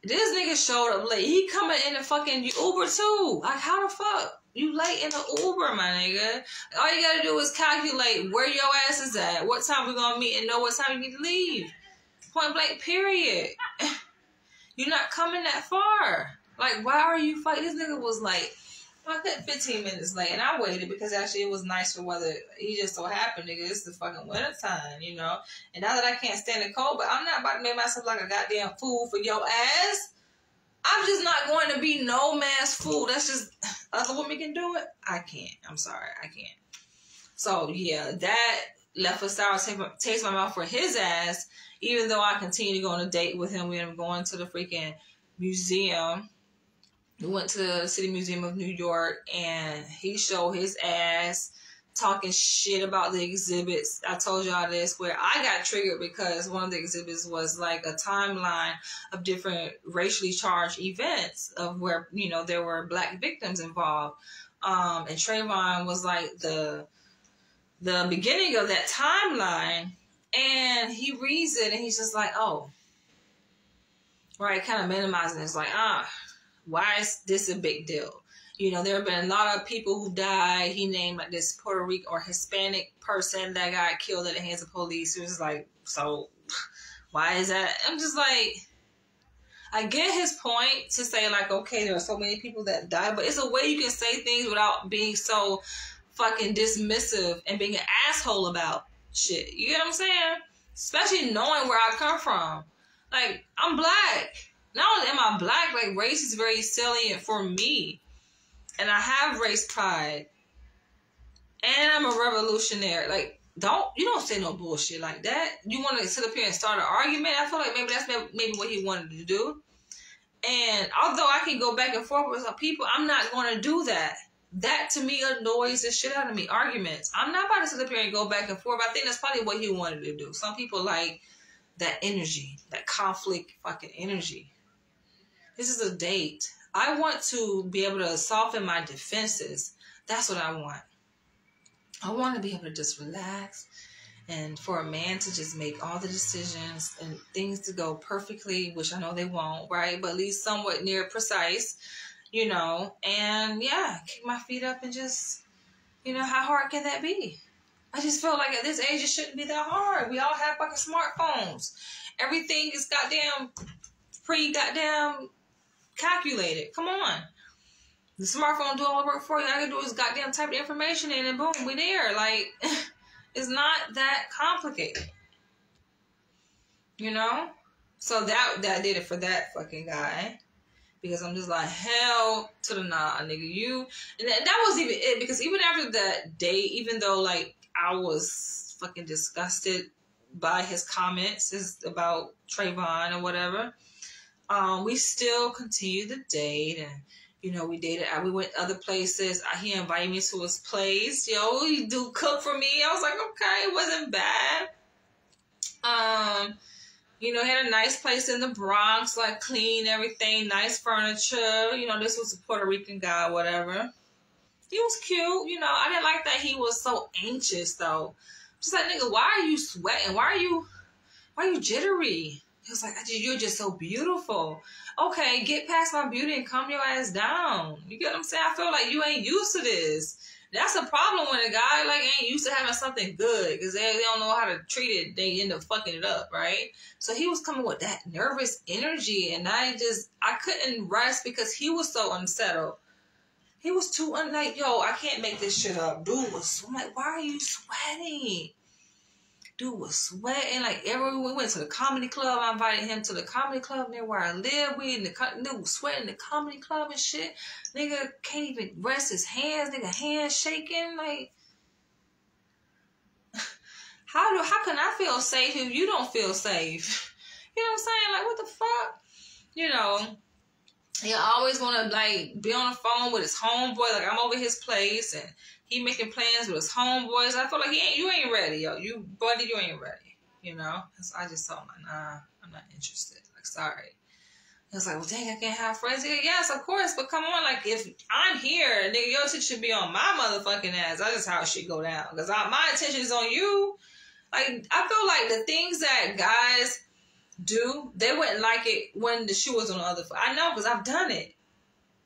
This nigga showed up late. He coming in the fucking Uber too. Like, how the fuck? You late in the Uber, my nigga. All you gotta do is calculate where your ass is at, what time we gonna meet, and know what time you need to leave. Point blank, period. You're not coming that far. Like, why are you fighting? This nigga was like, I cut 15 minutes late, and I waited because actually it was nice for weather. He just so happened, nigga, it's the fucking winter time, you know. And now that I can't stand the cold, but I'm not about to make myself like a goddamn fool for your ass. I'm just not going to be no man's fool. That's just, other women can do it. I can't. I'm sorry, I can't. So yeah, that left a sour taste in my mouth for his ass. Even though I continue to go on a date with him, we ended up going to the freaking museum. We went to the City Museum of New York, and he showed his ass talking shit about the exhibits. I told y'all this, where I got triggered because one of the exhibits was like a timeline of different racially charged events of where, you know, there were black victims involved. And Trayvon was like the beginning of that timeline, and he reads it and he's just like, oh, right, kind of minimizing it. It's like, why is this a big deal? You know, there have been a lot of people who died. He named like this Puerto Rican or Hispanic person that got killed at the hands of police. It was like, so why is that? I'm just like, I get his point to say like, okay, there are so many people that died, but it's a way you can say things without being so fucking dismissive and being an asshole about shit. You get what I'm saying? Especially knowing where I come from. Like, I'm black. Not only am I black, like, race is very salient for me. And I have race pride. And I'm a revolutionary. Like, you don't say no bullshit like that. You want to sit up here and start an argument? I feel like maybe that's maybe what he wanted to do. And although I can go back and forth with some people, I'm not going to do that. That, to me, annoys the shit out of me. Arguments. I'm not about to sit up here and go back and forth. I think that's probably what he wanted to do. Some people like that energy, that conflict fucking energy. This is a date. I want to be able to soften my defenses. That's what I want. I want to be able to just relax and for a man to just make all the decisions and things to go perfectly, which I know they won't, right? But at least somewhat near precise, you know, and yeah, kick my feet up and just, you know, how hard can that be? I just feel like at this age, it shouldn't be that hard. We all have fucking smartphones. Everything is goddamn goddamn calculated. Come on. The smartphone do all the work for you. All I can do is goddamn type the information in and boom, we there. Like, it's not that complicated. You know? So that did it for that fucking guy. Because I'm just like, hell to the nah, nigga. You, and that was even it. Because even after that date, even though like I was fucking disgusted by his comments about Trayvon or whatever, we still continued to date, and you know, we dated. We went other places. He invited me to his place. Yo, he do cook for me. I was like, okay, it wasn't bad. You know, he had a nice place in the Bronx, like clean everything, nice furniture. You know, this was a Puerto Rican guy, whatever. He was cute. You know, I didn't like that he was so anxious though. Just like, nigga, why are you sweating? Why are you jittery? He was like, you're just so beautiful. Okay, get past my beauty and calm your ass down. You get what I'm saying? I feel like you ain't used to this. That's a problem when a guy like ain't used to having something good, because they don't know how to treat it. They end up fucking it up, right? So he was coming with that nervous energy, and I couldn't rest because he was so unsettled. He was too like, yo, I can't make this shit up. Dude was, I'm like, why are you sweating? Dude was sweating. Like, we went to the comedy club. I invited him to the comedy club near where I live. Dude was sweating in the comedy club and shit. Nigga can't even rest his hands. Nigga hands shaking. Like, how can I feel safe if you don't feel safe? You know what I'm saying? Like, what the fuck? You know, he always want to, like, be on the phone with his homeboy. Like, I'm over his place, and he making plans with his homeboys. I feel like you ain't ready, yo. You ain't ready, you know? So I just told him, nah, I'm not interested. Like, sorry. He was like, well, dang, I can't have friends. Like, yes, of course, but come on, like, if I'm here, nigga, your attention should be on my motherfucking ass. That's just how it should go down. Because my attention is on you. Like, I feel like the things that guys do, they wouldn't like it when the shoe was on the other foot. I know, because I've done it.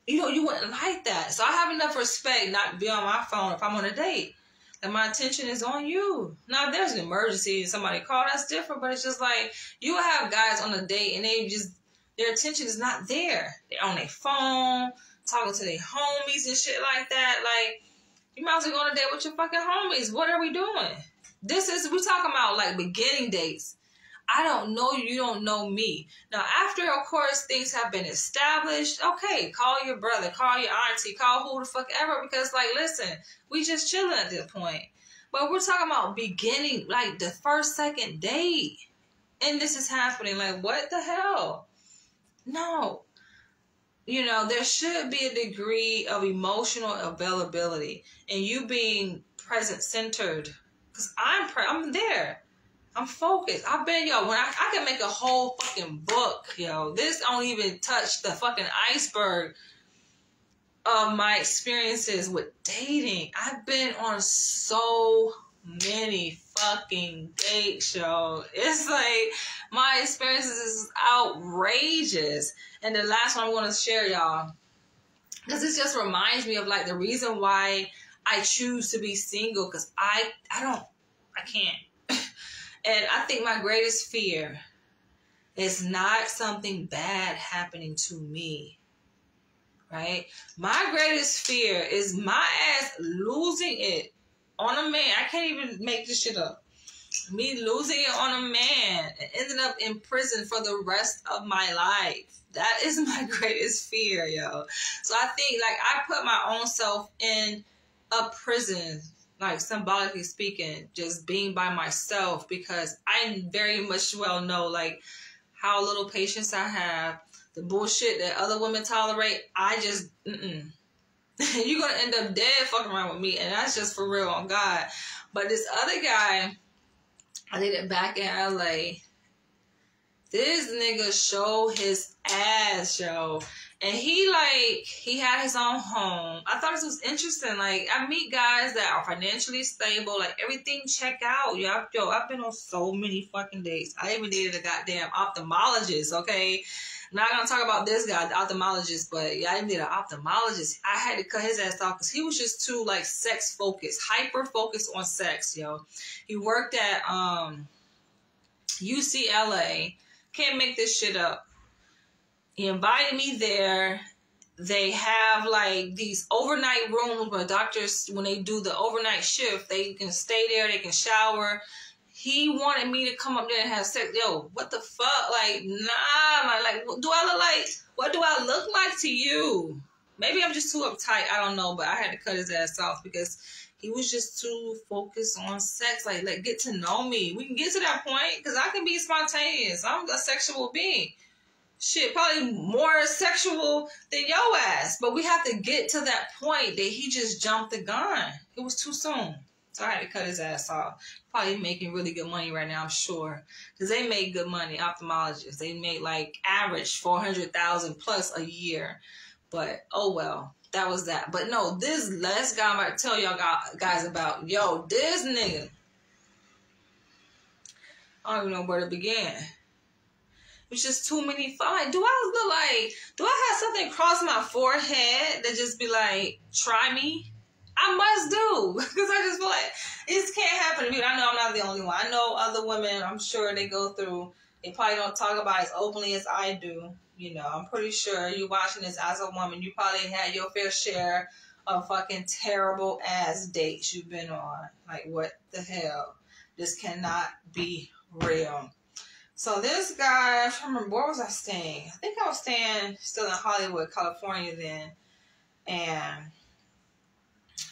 You know, you wouldn't like that. So I have enough respect not to be on my phone if I'm on a date. And my attention is on you. Now, if there's an emergency and somebody called, that's different. But it's just like, you will have guys on a date and their attention is not there. They're on their phone, talking to their homies and shit like that. Like, you might as well go on a date with your fucking homies. What are we doing? We're talking about like beginning dates. I don't know you, you don't know me. Now, after, of course, things have been established, okay, call your brother, call your auntie, call who the fuck ever, because, like, listen, we just chilling at this point. But we're talking about beginning, like, the first, second date. And this is happening. Like, what the hell? No. You know, there should be a degree of emotional availability and you being present-centered. Because I'm there. I'm focused. I've been, yo, when I can make a whole fucking book, yo. This don't even touch the fucking iceberg of my experiences with dating. I've been on so many fucking dates, yo. It's like, my experiences is outrageous. And the last one I'm going to share, y'all, because this just reminds me of, like, the reason why I choose to be single, because I can't. And I think my greatest fear is not something bad happening to me, right? My greatest fear is my ass losing it on a man. I can't even make this shit up. Me losing it on a man and ending up in prison for the rest of my life. That is my greatest fear, yo. So I think, like, I put my own self in a prison, like, symbolically speaking, just being by myself, because I very much well know, like, how little patience I have, the bullshit that other women tolerate. I just, you're going to end up dead fucking around with me, and that's just for real on God. But this other guy, I did it back in LA. This nigga showed his ass, yo. And he had his own home. I thought this was interesting. Like, I meet guys that are financially stable. Like, everything check out. Yo, I've been on so many fucking dates. I even dated a goddamn ophthalmologist, okay? Not gonna talk about this guy, the ophthalmologist, but yeah, I even did an ophthalmologist. I had to cut his ass off because he was just too, like, sex focused, hyper focused on sex, yo. He worked at UCLA. Can't make this shit up. He invited me there. They have, like, these overnight rooms where doctors, when they do the overnight shift, they can stay there, they can shower. he wanted me to come up there and have sex. Yo, what the fuck? Like, nah, man. Like, what do I look like to you? Maybe I'm just too uptight. I don't know, but I had to cut his ass off because he was just too focused on sex. Like get to know me. We can get to that point because I can be spontaneous. I'm a sexual being. Shit, probably more sexual than your ass. But we have to get to that point that he just jumped the gun. It was too soon. So I had to cut his ass off. Probably making really good money right now, I'm sure. Because they make good money, ophthalmologists. They make like average $400,000 plus a year. But, oh well, that was that. But no, this last guy I'm about to tell y'all guys about. Yo, this nigga. I don't even know where to begin. It's just too many fun. Do I have something cross my forehead that just be like, try me? I must do. Because I just feel like this can't happen to me. I know I'm not the only one. I know other women, I'm sure they go through, they probably don't talk about it as openly as I do. You know, I'm pretty sure you watching this as a woman, you probably had your fair share of fucking terrible ass dates you've been on. Like, what the hell? This cannot be real. So this guy, I don't remember, where was I staying? I think I was staying still in Hollywood, California then. And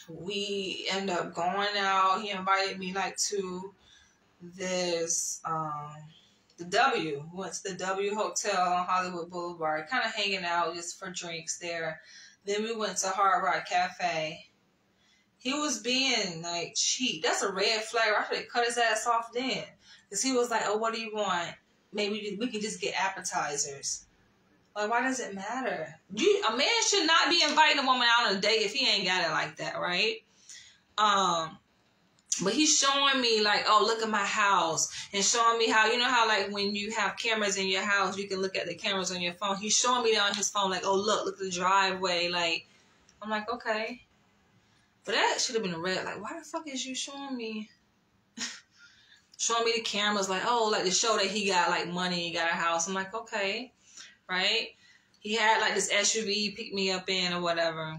we ended up going out. He invited me like to this, the W. We went to the W Hotel on Hollywood Boulevard, kind of hanging out just for drinks there. Then we went to Hard Rock Cafe. He was being like cheap. That's a red flag. I should have cut his ass off then. Because he was like, oh, what do you want? Maybe we can just get appetizers. Like, why does it matter? A man should not be inviting a woman out on a date if he ain't got it like that, right? But he's showing me like, oh, look at my house. And showing me how, you know how like when you have cameras in your house, you can look at the cameras on your phone. He's showing me on his phone like, oh, look at the driveway. Like, I'm like, okay. But that should have been a red. Like, why the fuck is you showing me? Showing me the cameras like, oh, like to show that he got like money, he got a house. I'm like, okay, right? He had like this SUV he picked me up in or whatever,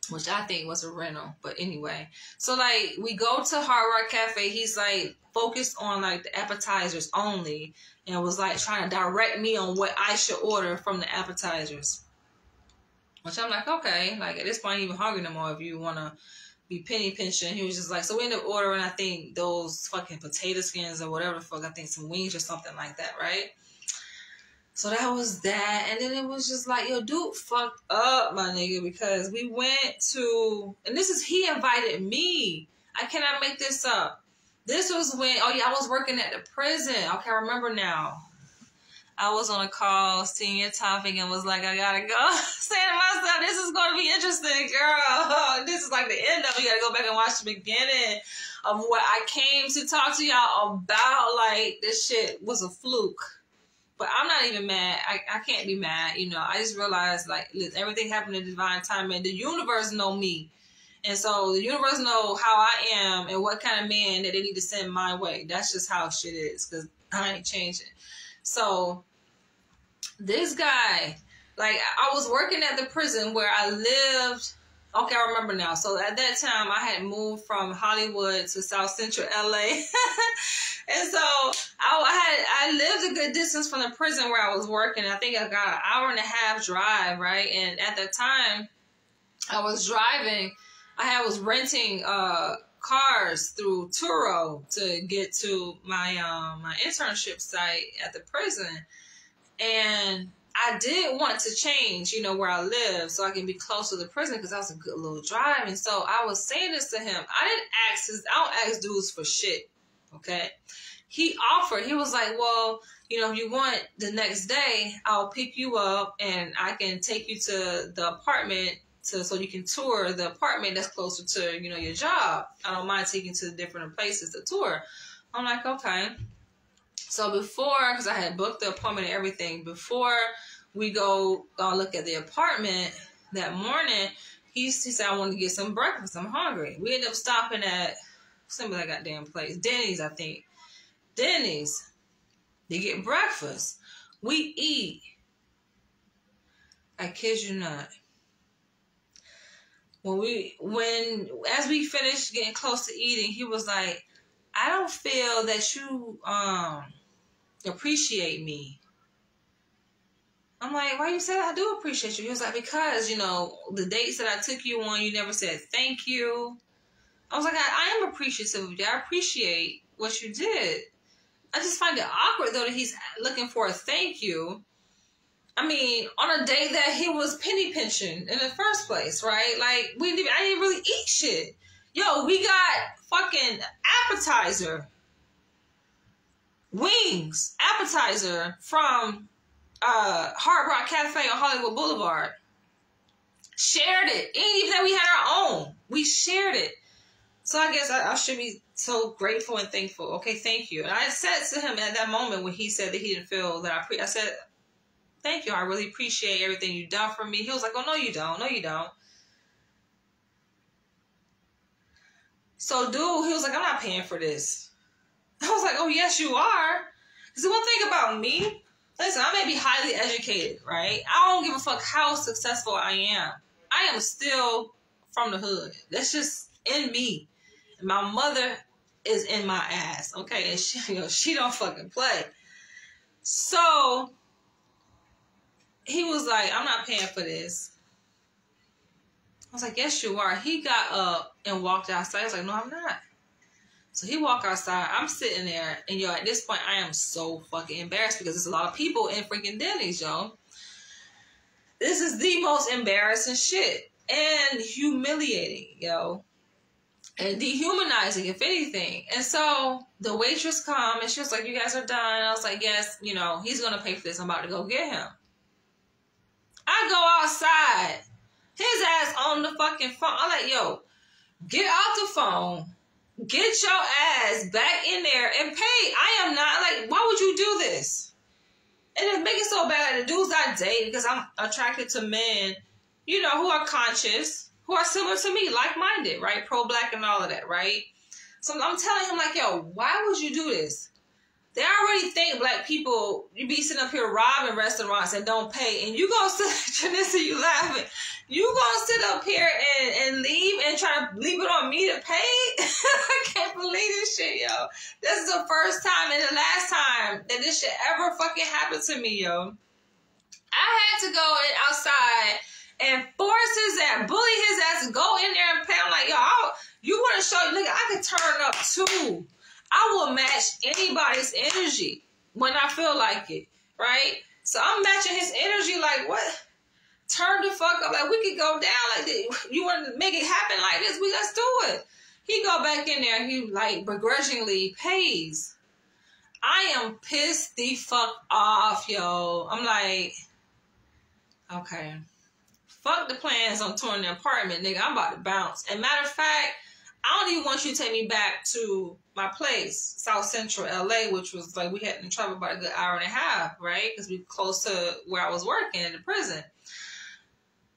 which I think was a rental. But anyway, so like we go to Hard Rock Cafe. He's like focused on like the appetizers only and was like trying to direct me on what I should order from the appetizers. Which I'm like, okay, like at this point, I ain't even hungry no more if you want to be penny pinching. He was just like, so we ended up ordering, I think, those fucking potato skins or whatever the fuck. I think some wings or something like that, right? So that was that. And then it was just like, yo, dude fucked up, my nigga, because we went to, and he invited me. I cannot make this up. This was when, oh yeah, I was working at the prison. Okay, I remember now. I was on a call, senior topic, and was like, I gotta go. Saying to myself, this is going to be interesting, girl. This is like the end of it. You gotta go back and watch the beginning of what I came to talk to y'all about. Like, this shit was a fluke. But I'm not even mad. I can't be mad, you know. I just realized, like, everything happened in divine time, and the universe know me. And so the universe know how I am and what kind of man that they need to send my way. That's just how shit is, because I ain't changing. So this guy, like, I was working at the prison where I lived. Okay, I remember now. So at that time, I had moved from Hollywood to South Central LA. And so I lived a good distance from the prison where I was working. I think I got an hour and a half drive, right? And at the time I was driving, I was renting cars through Turo to get to my my internship site at the prison. And I did want to change, you know, where I live so I can be close to the prison because that was a good little drive. And so I was saying this to him. I don't ask dudes for shit, okay? He offered. He was like, well, you know, if you want the next day, I'll pick you up and I can take you to the apartment so you can tour the apartment that's closer to, you know, your job. I don't mind taking you to different places to tour. I'm like, okay. So before, because I had booked the appointment and everything, before we go look at the apartment that morning, he said, I want to get some breakfast. I'm hungry. We ended up stopping at some of that goddamn place. Denny's, I think. Denny's. They get breakfast. We eat. I kid you not. As we finished getting close to eating, he was like, I don't feel that you appreciate me. I'm like, why you say I do appreciate you? He was like, because, you know, the dates that I took you on, you never said thank you. I was like, I am appreciative of you. I appreciate what you did. I just find it awkward, though, that he's looking for a thank you. I mean, on a day that he was penny pinching in the first place, right? Like, I didn't really eat shit. Yo, we got fucking wings, appetizer from Hard Rock Cafe on Hollywood Boulevard. Shared it. Ain't even that we had our own. We shared it. So I guess I should be so grateful and thankful. Okay, thank you. And I said to him at that moment when he said that he didn't feel that I said, thank you. I really appreciate everything you've done for me. He was like, oh, no, you don't. No, you don't. So, dude, he was like, I'm not paying for this. I was like, oh, yes, you are. Because the one thing about me, listen, I may be highly educated, right? I don't give a fuck how successful I am. I am still from the hood. That's just in me. And my mother is in my ass, okay? And she don't fucking play. So he was like, I'm not paying for this. I was like, yes, you are. He got up and walked outside. I was like, no, I'm not. So he walked outside. I'm sitting there. And, yo, at this point, I am so fucking embarrassed because there's a lot of people in freaking Denny's, yo. This is the most embarrassing shit. And humiliating, yo. And dehumanizing, if anything. And so the waitress come and she was like, you guys are done. And I was like, yes, you know, he's going to pay for this. I'm about to go get him. I go outside. His ass on the fucking phone. I'm like, yo, get off the phone. Get your ass back in there and pay. I am not, like, why would you do this? And it make it so bad. Like, the dudes I date, because I'm attracted to men, you know, who are conscious, who are similar to me, like-minded, right? Pro-black and all of that, right? So I'm telling him, like, yo, why would you do this? They already think black people, you be sitting up here robbing restaurants and don't pay. And you gonna sit, Janissa, you laughing. You gonna sit up here and leave and try to leave it on me to pay? I can't believe this shit, yo. This is the first time and the last time that this shit ever fucking happened to me, yo. I had to go outside and force his ass, bully his ass to go in there and pay. I'm like, yo, you wanna show, look, I can turn up too. I will match anybody's energy when I feel like it, right? So I'm matching his energy like, what? Turn the fuck up. Like, we could go down like this. You want to make it happen like this? Let's do it. He go back in there. He, like, begrudgingly pays. I am pissed the fuck off, yo. I'm like, okay. Fuck the plans on touring the apartment, nigga. I'm about to bounce. And matter of fact, I don't even want you to take me back to my place, South Central LA, which was like, we had to travel about a good hour and a half, right? Because we close to where I was working in the prison.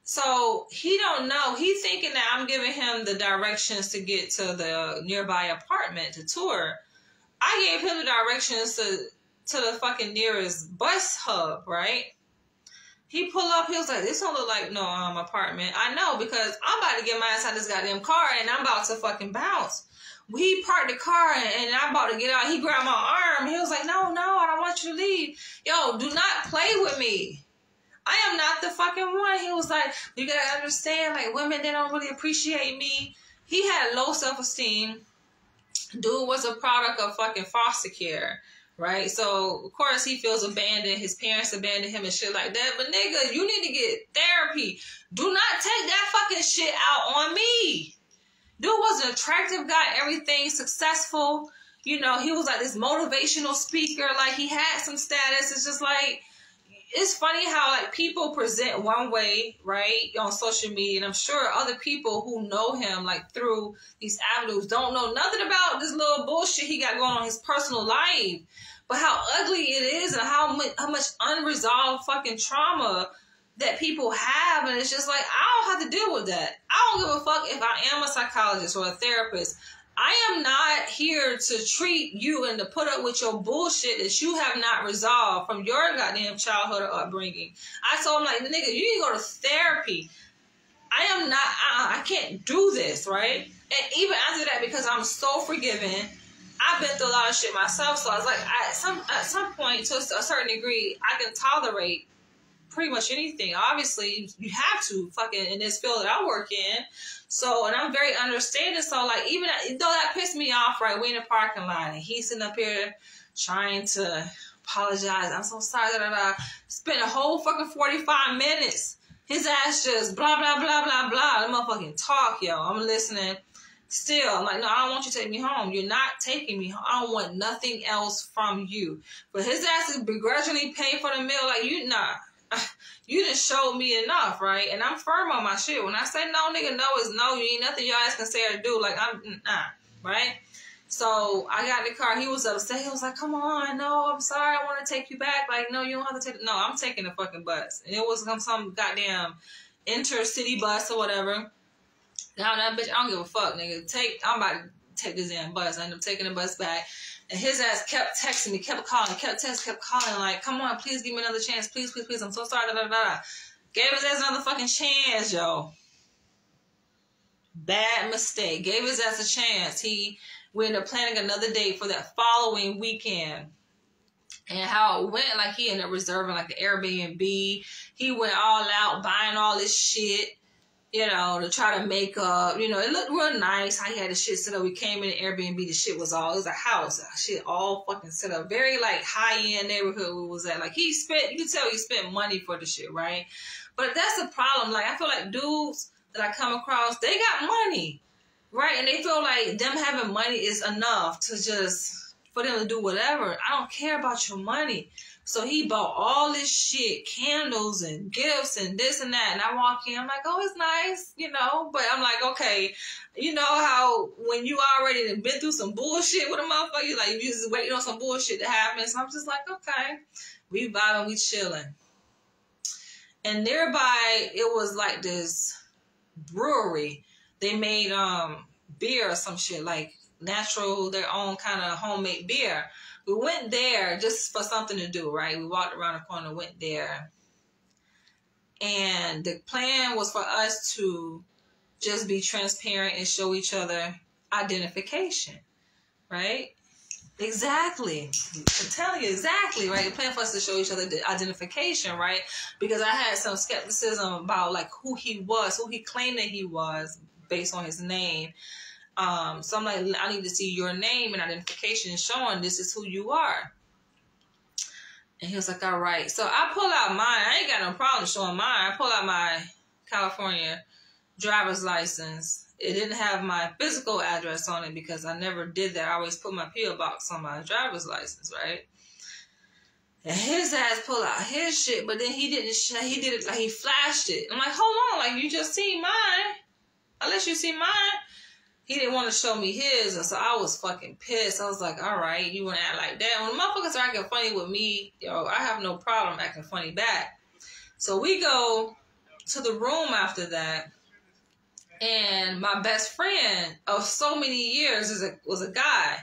So he don't know. He's thinking that I'm giving him the directions to get to the nearby apartment to tour. I gave him the directions to the fucking nearest bus hub, right? He pull up, he was like, this don't look like no apartment. I know, because I'm about to get my ass out of this goddamn car and I'm about to fucking bounce. He parked the car and I'm about to get out. He grabbed my arm. He was like, no, I don't want you to leave. Yo, do not play with me. I am not the fucking one. He was like, you gotta understand, like, women, they don't really appreciate me. He had low self-esteem. Dude was a product of fucking foster care. Right? So, of course, he feels abandoned. His parents abandoned him and shit like that. But, nigga, you need to get therapy. Do not take that fucking shit out on me. Dude was an attractive guy. Everything successful. You know, he was like this motivational speaker. Like, he had some status. It's just like, it's funny how, like, people present one way, right, on social media. And I'm sure other people who know him, like, through these avenues don't know nothing about this little bullshit he got going on in his personal life. But how ugly it is and how much unresolved fucking trauma that people have. And it's just like, I don't have to deal with that. I don't give a fuck if I am a psychologist or a therapist. I am not here to treat you and to put up with your bullshit that you have not resolved from your goddamn childhood or upbringing. I told him, like, nigga, you need to go to therapy. I am not, I can't do this, right? And even after that, because I'm so forgiving, I've been through a lot of shit myself, so I was like, at some point, to a certain degree, I can tolerate pretty much anything. Obviously, you have to fucking in this field that I work in. So, and I'm very understanding. So, like, even though that pissed me off, right? We in the parking lot, and he's sitting up here trying to apologize. I'm so sorry. Spent a whole fucking 45 minutes. His ass just blah blah blah blah blah. The motherfucking talk, yo. I'm listening. Still, I'm like, no, I don't want you to take me home. You're not taking me home. I don't want nothing else from you. But his ass is begrudgingly paying for the meal. Like, you done showed me enough, right? And I'm firm on my shit. When I say no, nigga, no is no. You ain't nothing your ass can say or do. Like, I'm nah, right? So I got in the car. He was upset. He was like, come on, no, I'm sorry. I want to take you back. Like, no, you don't have to take. No, I'm taking the fucking bus. And it was some goddamn intercity bus or whatever. Now that bitch, I don't give a fuck, nigga. I'm about to take this damn bus. I ended up taking the bus back. And his ass kept texting me, kept calling, kept calling, like, come on, please give me another chance. Please, please, please. I'm so sorry. Da, da, da. Gave his ass another fucking chance, yo. Bad mistake. Gave his ass a chance. We ended up planning another date for that following weekend. And how it went, like, he ended up reserving, like, the Airbnb. He went all out, buying all this shit. You know, to try to make up, you know, it looked real nice how he had the shit set up. We came in the Airbnb, the shit was it was a house, shit all fucking set up. Very, like, high-end neighborhood we was at. Like, you can tell he spent money for the shit, right? But that's the problem. Like, I feel like dudes that I come across, they got money, right? And they feel like them having money is enough to just, for them to do whatever. I don't care about your money. So he bought all this shit, candles and gifts and this and that. And I walk in, I'm like, oh, it's nice, you know. But I'm like, okay, you know how when you already been through some bullshit with a motherfucker, like you just waiting on some bullshit to happen. So I'm just like, okay, we vibing, we chilling. And nearby, it was like this brewery. They made beer or some shit, like natural, their own kind of homemade beer. We went there just for something to do, right? We walked around the corner, went there. And the plan was for us to just be transparent and show each other identification, right? Exactly. I'm telling you, exactly, right? The plan for us to show each other the identification, right? Because I had some skepticism about, like, who he was, who he claimed that he was based on his name. So I'm like, I need to see your name and identification showing this is who you are. And he was like, all right. So I pull out mine. I ain't got no problem showing mine. I pull out my California driver's license. It didn't have my physical address on it because I never did that. I always put my P.O. box on my driver's license, right? And his ass pulled out his shit, but then he didn't. He did it like he flashed it. I'm like, hold on, like you just see mine. Unless you see mine. He didn't want to show me his, and so I was fucking pissed. I was like, all right, you want to act like that? When the motherfuckers are acting funny with me, yo, I have no problem acting funny back. So we go to the room after that, and my best friend of so many years was a guy,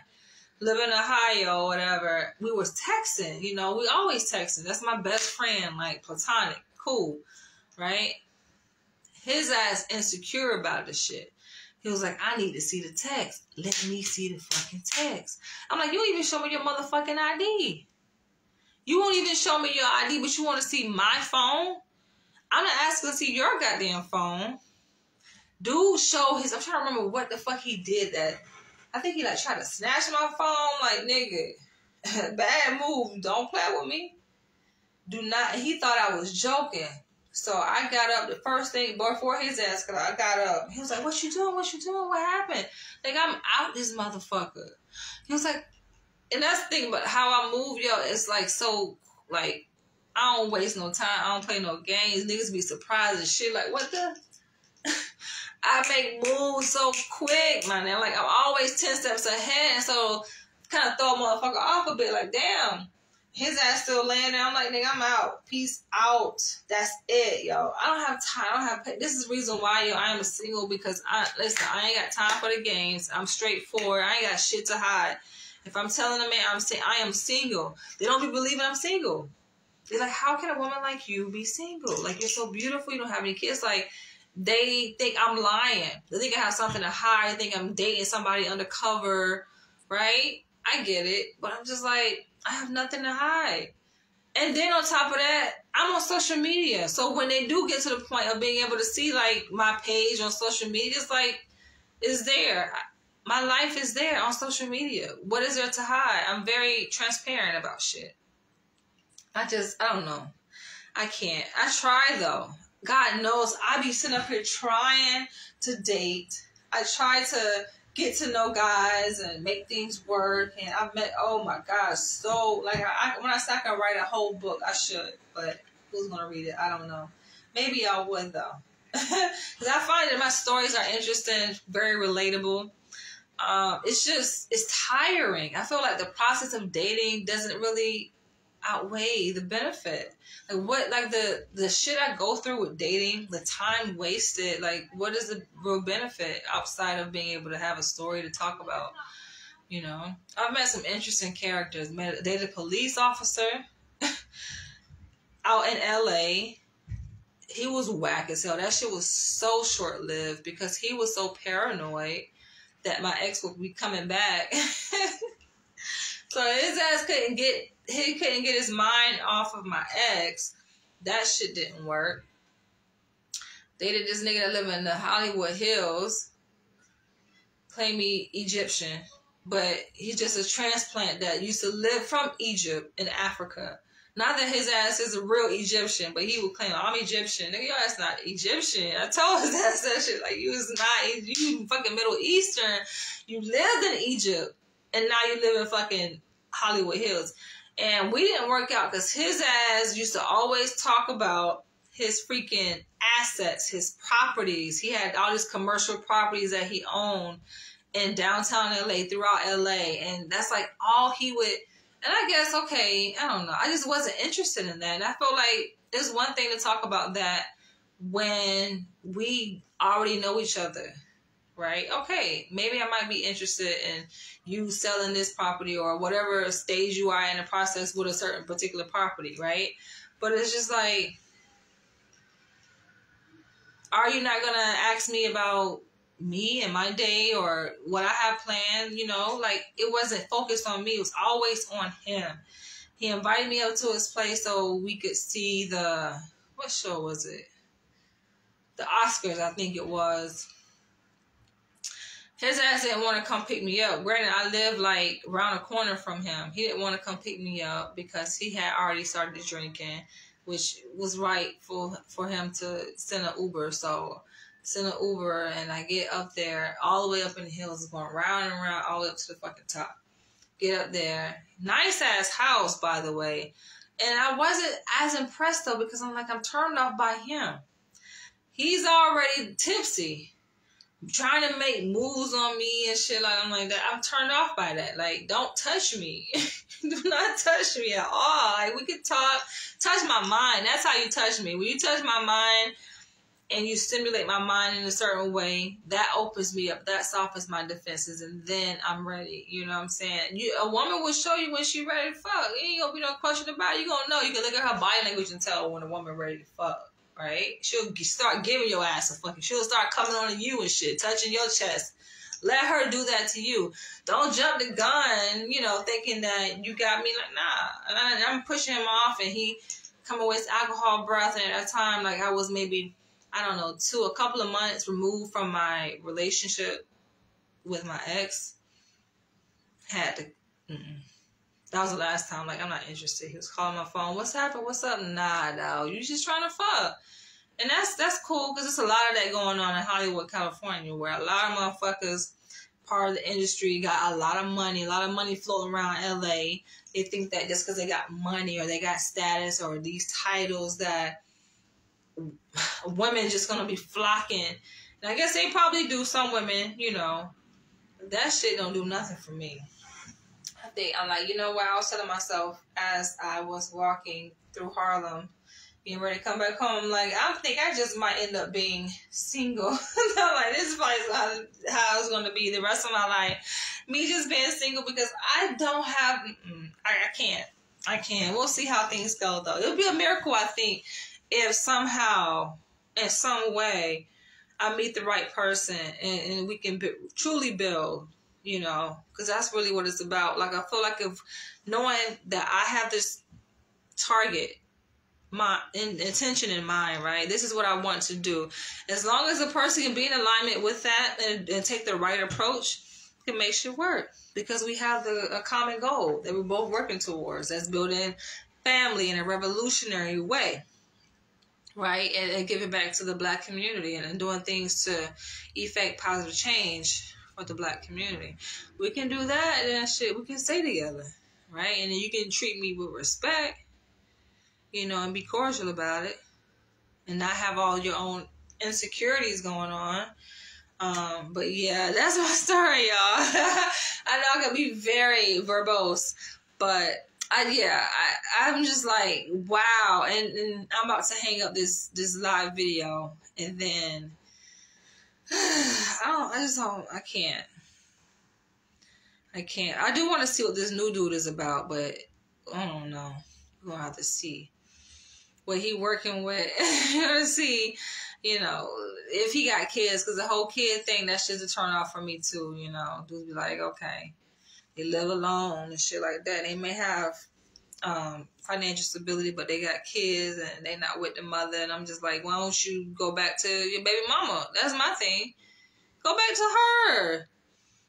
living in Ohio or whatever. We was texting, you know, we always texting. That's my best friend, like platonic, cool, right? His ass insecure about the shit. He was like, I need to see the text. Let me see the fucking text. I'm like, you don't even show me your motherfucking ID. You won't even show me your ID, but you want to see my phone? I'm not asking to see your goddamn phone. Dude showed his, I'm trying to remember what the fuck he did that. I think he like tried to snatch my phone. Like, nigga, bad move. Don't play with me. Do not. He thought I was joking. So I got up, the first thing, before his ass I got up. He was like, what you doing? What you doing? What happened? Like, I'm out this motherfucker. He was like, and that's the thing about how I move, yo, it's like so, like, I don't waste no time. I don't play no games. Niggas be surprised and shit. Like, what the? I make moves so quick, man. Like, I'm always 10 steps ahead. And so, kind of throw a motherfucker off a bit. Like, damn. His ass still laying there. I'm like, nigga, I'm out. Peace out. That's it, yo. I don't have time. I don't have. This is the reason why, yo, I am single, because I ain't got time for the games. I'm straightforward. I ain't got shit to hide. If I'm telling a man I am single, they don't be believing I'm single. They're like, how can a woman like you be single? Like, you're so beautiful. You don't have any kids. Like, they think I'm lying. They think I have something to hide. They think I'm dating somebody undercover, right? I get it, but I'm just like, I have nothing to hide. And then on top of that, I'm on social media. So when they do get to the point of being able to see like my page on social media, it's like, it's there. My life is there on social media. What is there to hide? I'm very transparent about shit. I don't know. I can't. I try though. God knows I be sitting up here trying to date. I try to get to know guys and make things work. And I've met, oh my God, so, like, when I say I can write a whole book, I should. But who's going to read it? I don't know. Maybe y'all would, though. Because I find that my stories are interesting, very relatable. It's tiring. I feel like the process of dating doesn't really outweigh the benefit. Like the shit I go through with dating, the time wasted, like what is the real benefit outside of being able to have a story to talk about? You know, I've met some interesting characters. Dated a police officer out in LA. He was whack as hell. That shit was so short lived because he was so paranoid that my ex would be coming back. So his ass couldn't get his mind off of my ex. That shit didn't work. Dated this nigga that live in the Hollywood Hills. Claimed me Egyptian. But he's just a transplant that used to live from Egypt in Africa. Not that his ass is a real Egyptian, but he would claim, I'm Egyptian. Nigga, your ass not Egyptian. I told his ass that shit. Like, you fucking Middle Eastern. You lived in Egypt. And now you live in fucking Hollywood Hills. And we didn't work out because his ass used to always talk about his freaking assets, his properties. He had all these commercial properties that he owned in downtown LA, throughout LA. And that's like all he would. And I guess, okay, I don't know. I just wasn't interested in that. And I feel like there's one thing to talk about that when we already know each other. Right? Okay, maybe I might be interested in you selling this property or whatever stage you are in the process with a certain particular property, right? But it's just like, are you not going to ask me about me and my day or what I have planned? You know, like it wasn't focused on me. It was always on him. He invited me up to his place so we could see what show was it? The Oscars, I think it was. His ass didn't want to come pick me up. Granted, I live like around a corner from him. He didn't want to come pick me up because he had already started drinking, which was right for him to send an Uber. So send an Uber and I get up there all the way up in the hills, going round and round all the way up to the fucking top. Get up there. Nice ass house, by the way. And I wasn't as impressed though because I'm turned off by him. He's already tipsy. Trying to make moves on me and shit like I'm like that. I'm turned off by that. Like, don't touch me. Do not touch me at all. Like, we could touch my mind. That's how you touch me. When you touch my mind and you stimulate my mind in a certain way, that opens me up. That softens my defenses, and then I'm ready. You know what I'm saying? A woman will show you when she's ready to fuck. You ain't gonna be no question about it. You gonna know. You can look at her body language and tell when a woman ready to fuck. Right? She'll start giving your ass a fucking. She'll start coming on you and shit, touching your chest. Let her do that to you. Don't jump the gun, you know, thinking that you got me. Like, nah. And I'm pushing him off, and he coming with alcohol breath. And at that time, like I was maybe, I don't know, a couple of months removed from my relationship with my ex. Had to. That was the last time. Like, I'm not interested. He was calling my phone. What's happened? What's up? Nah, no. You just trying to fuck. And that's cool because there's a lot of that going on in Hollywood, California, where a lot of motherfuckers, part of the industry, got a lot of money floating around LA. They think that just because they got money or they got status or these titles that women just going to be flocking. And I guess they probably do, some women, you know. That shit don't do nothing for me. I'm like, you know what? I was telling myself as I was walking through Harlem, getting ready to come back home, I'm like, I think I just might end up being single. I'm like, this is probably how it's going to be the rest of my life. Me just being single because I don't have, I can't. We'll see how things go, though. It'll be a miracle, I think, if somehow, in some way, I meet the right person and we can truly build you know, because that's really what it's about. Like, I feel like if knowing that I have this target, my intention in mind, right? This is what I want to do. As long as the person can be in alignment with that and take the right approach, it can make shit work. Because we have a common goal that we're both working towards. That's building family in a revolutionary way, right? And give it back to the Black community and doing things to effect positive change for the Black community. We can do that, and that shit, we can stay together, right? And then you can treat me with respect, you know, and be cordial about it, and not have all your own insecurities going on. But yeah, that's my story, y'all. I know I can be very verbose, but I'm just like, wow. And I'm about to hang up this live video, and then I can't. I do want to see what this new dude is about, but I don't know. We're gonna have to see what he working with. See, you know, if he got kids, because the whole kid thing, that's just a turn off for me too, you know. Dudes be like, okay, they live alone and shit like that. They may have financial stability, but they got kids and they not with the mother, and I'm just like, why don't you go back to your baby mama? That's my thing. Go back to her.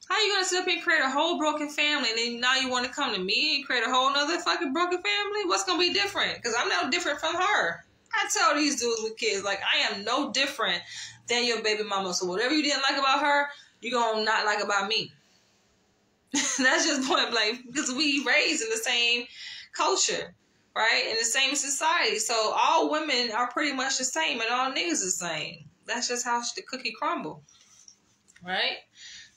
How you gonna sit up here and create a whole broken family, and then now you want to come to me and create a whole nother fucking broken family? What's gonna be different? Because I'm no different from her. I tell these dudes with kids, like, I am no different than your baby mama. So whatever you didn't like about her, you gonna not like about me. That's just point blank, because we raised in the same culture, right? In the same society. So all women are pretty much the same, and all niggas the same. That's just how the cookie crumble, right?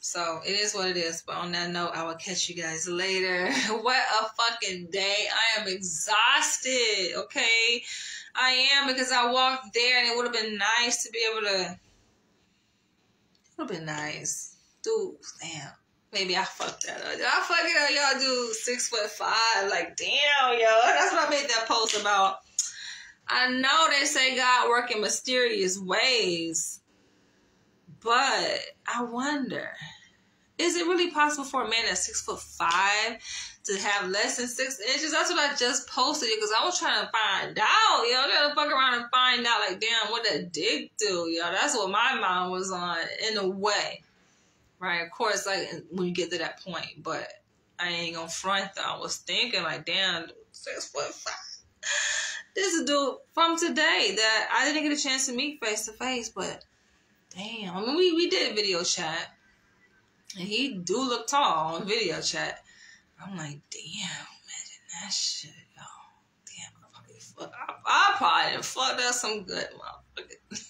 So it is what it is. But on that note, I will catch you guys later. What a fucking day. I am exhausted, okay? I am, because I walked there, and it would have been nice to be able to... It would have been nice. Dude, damn. Maybe I fucked that up. Did I fuck it up? Y'all do 6'5". Like, damn, yo. That's what I made that post about. I know they say God work in mysterious ways. But I wonder, is it really possible for a man that's 6'5" to have less than 6 inches? That's what I just posted, because I was trying to find out. You know, I gotta fuck around and find out, like, damn, what that dick do? You know, that's what my mind was on, in a way. Right? Of course, like, when you get to that point, but I ain't gonna front though. I was thinking, like, damn, 6'5". This is a dude from today that I didn't get a chance to meet face to face, but damn, I mean, we did video chat, and he do look tall on video chat. I'm like, damn, imagine that shit, yo. Damn, I probably done fucked up some good motherfucker.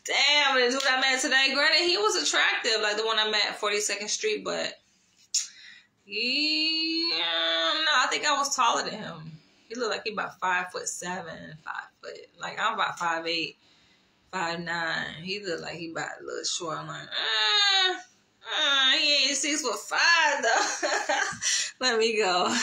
Damn, the dude I met today, granted, he was attractive, like the one I met at 42nd Street, but yeah, no, I think I was taller than him. He looked like he about 5'7", 5 foot. Like, I'm about 5'8". 5'9". He look like he about a little short. I'm like, he ain't 6'5" though. Let me go.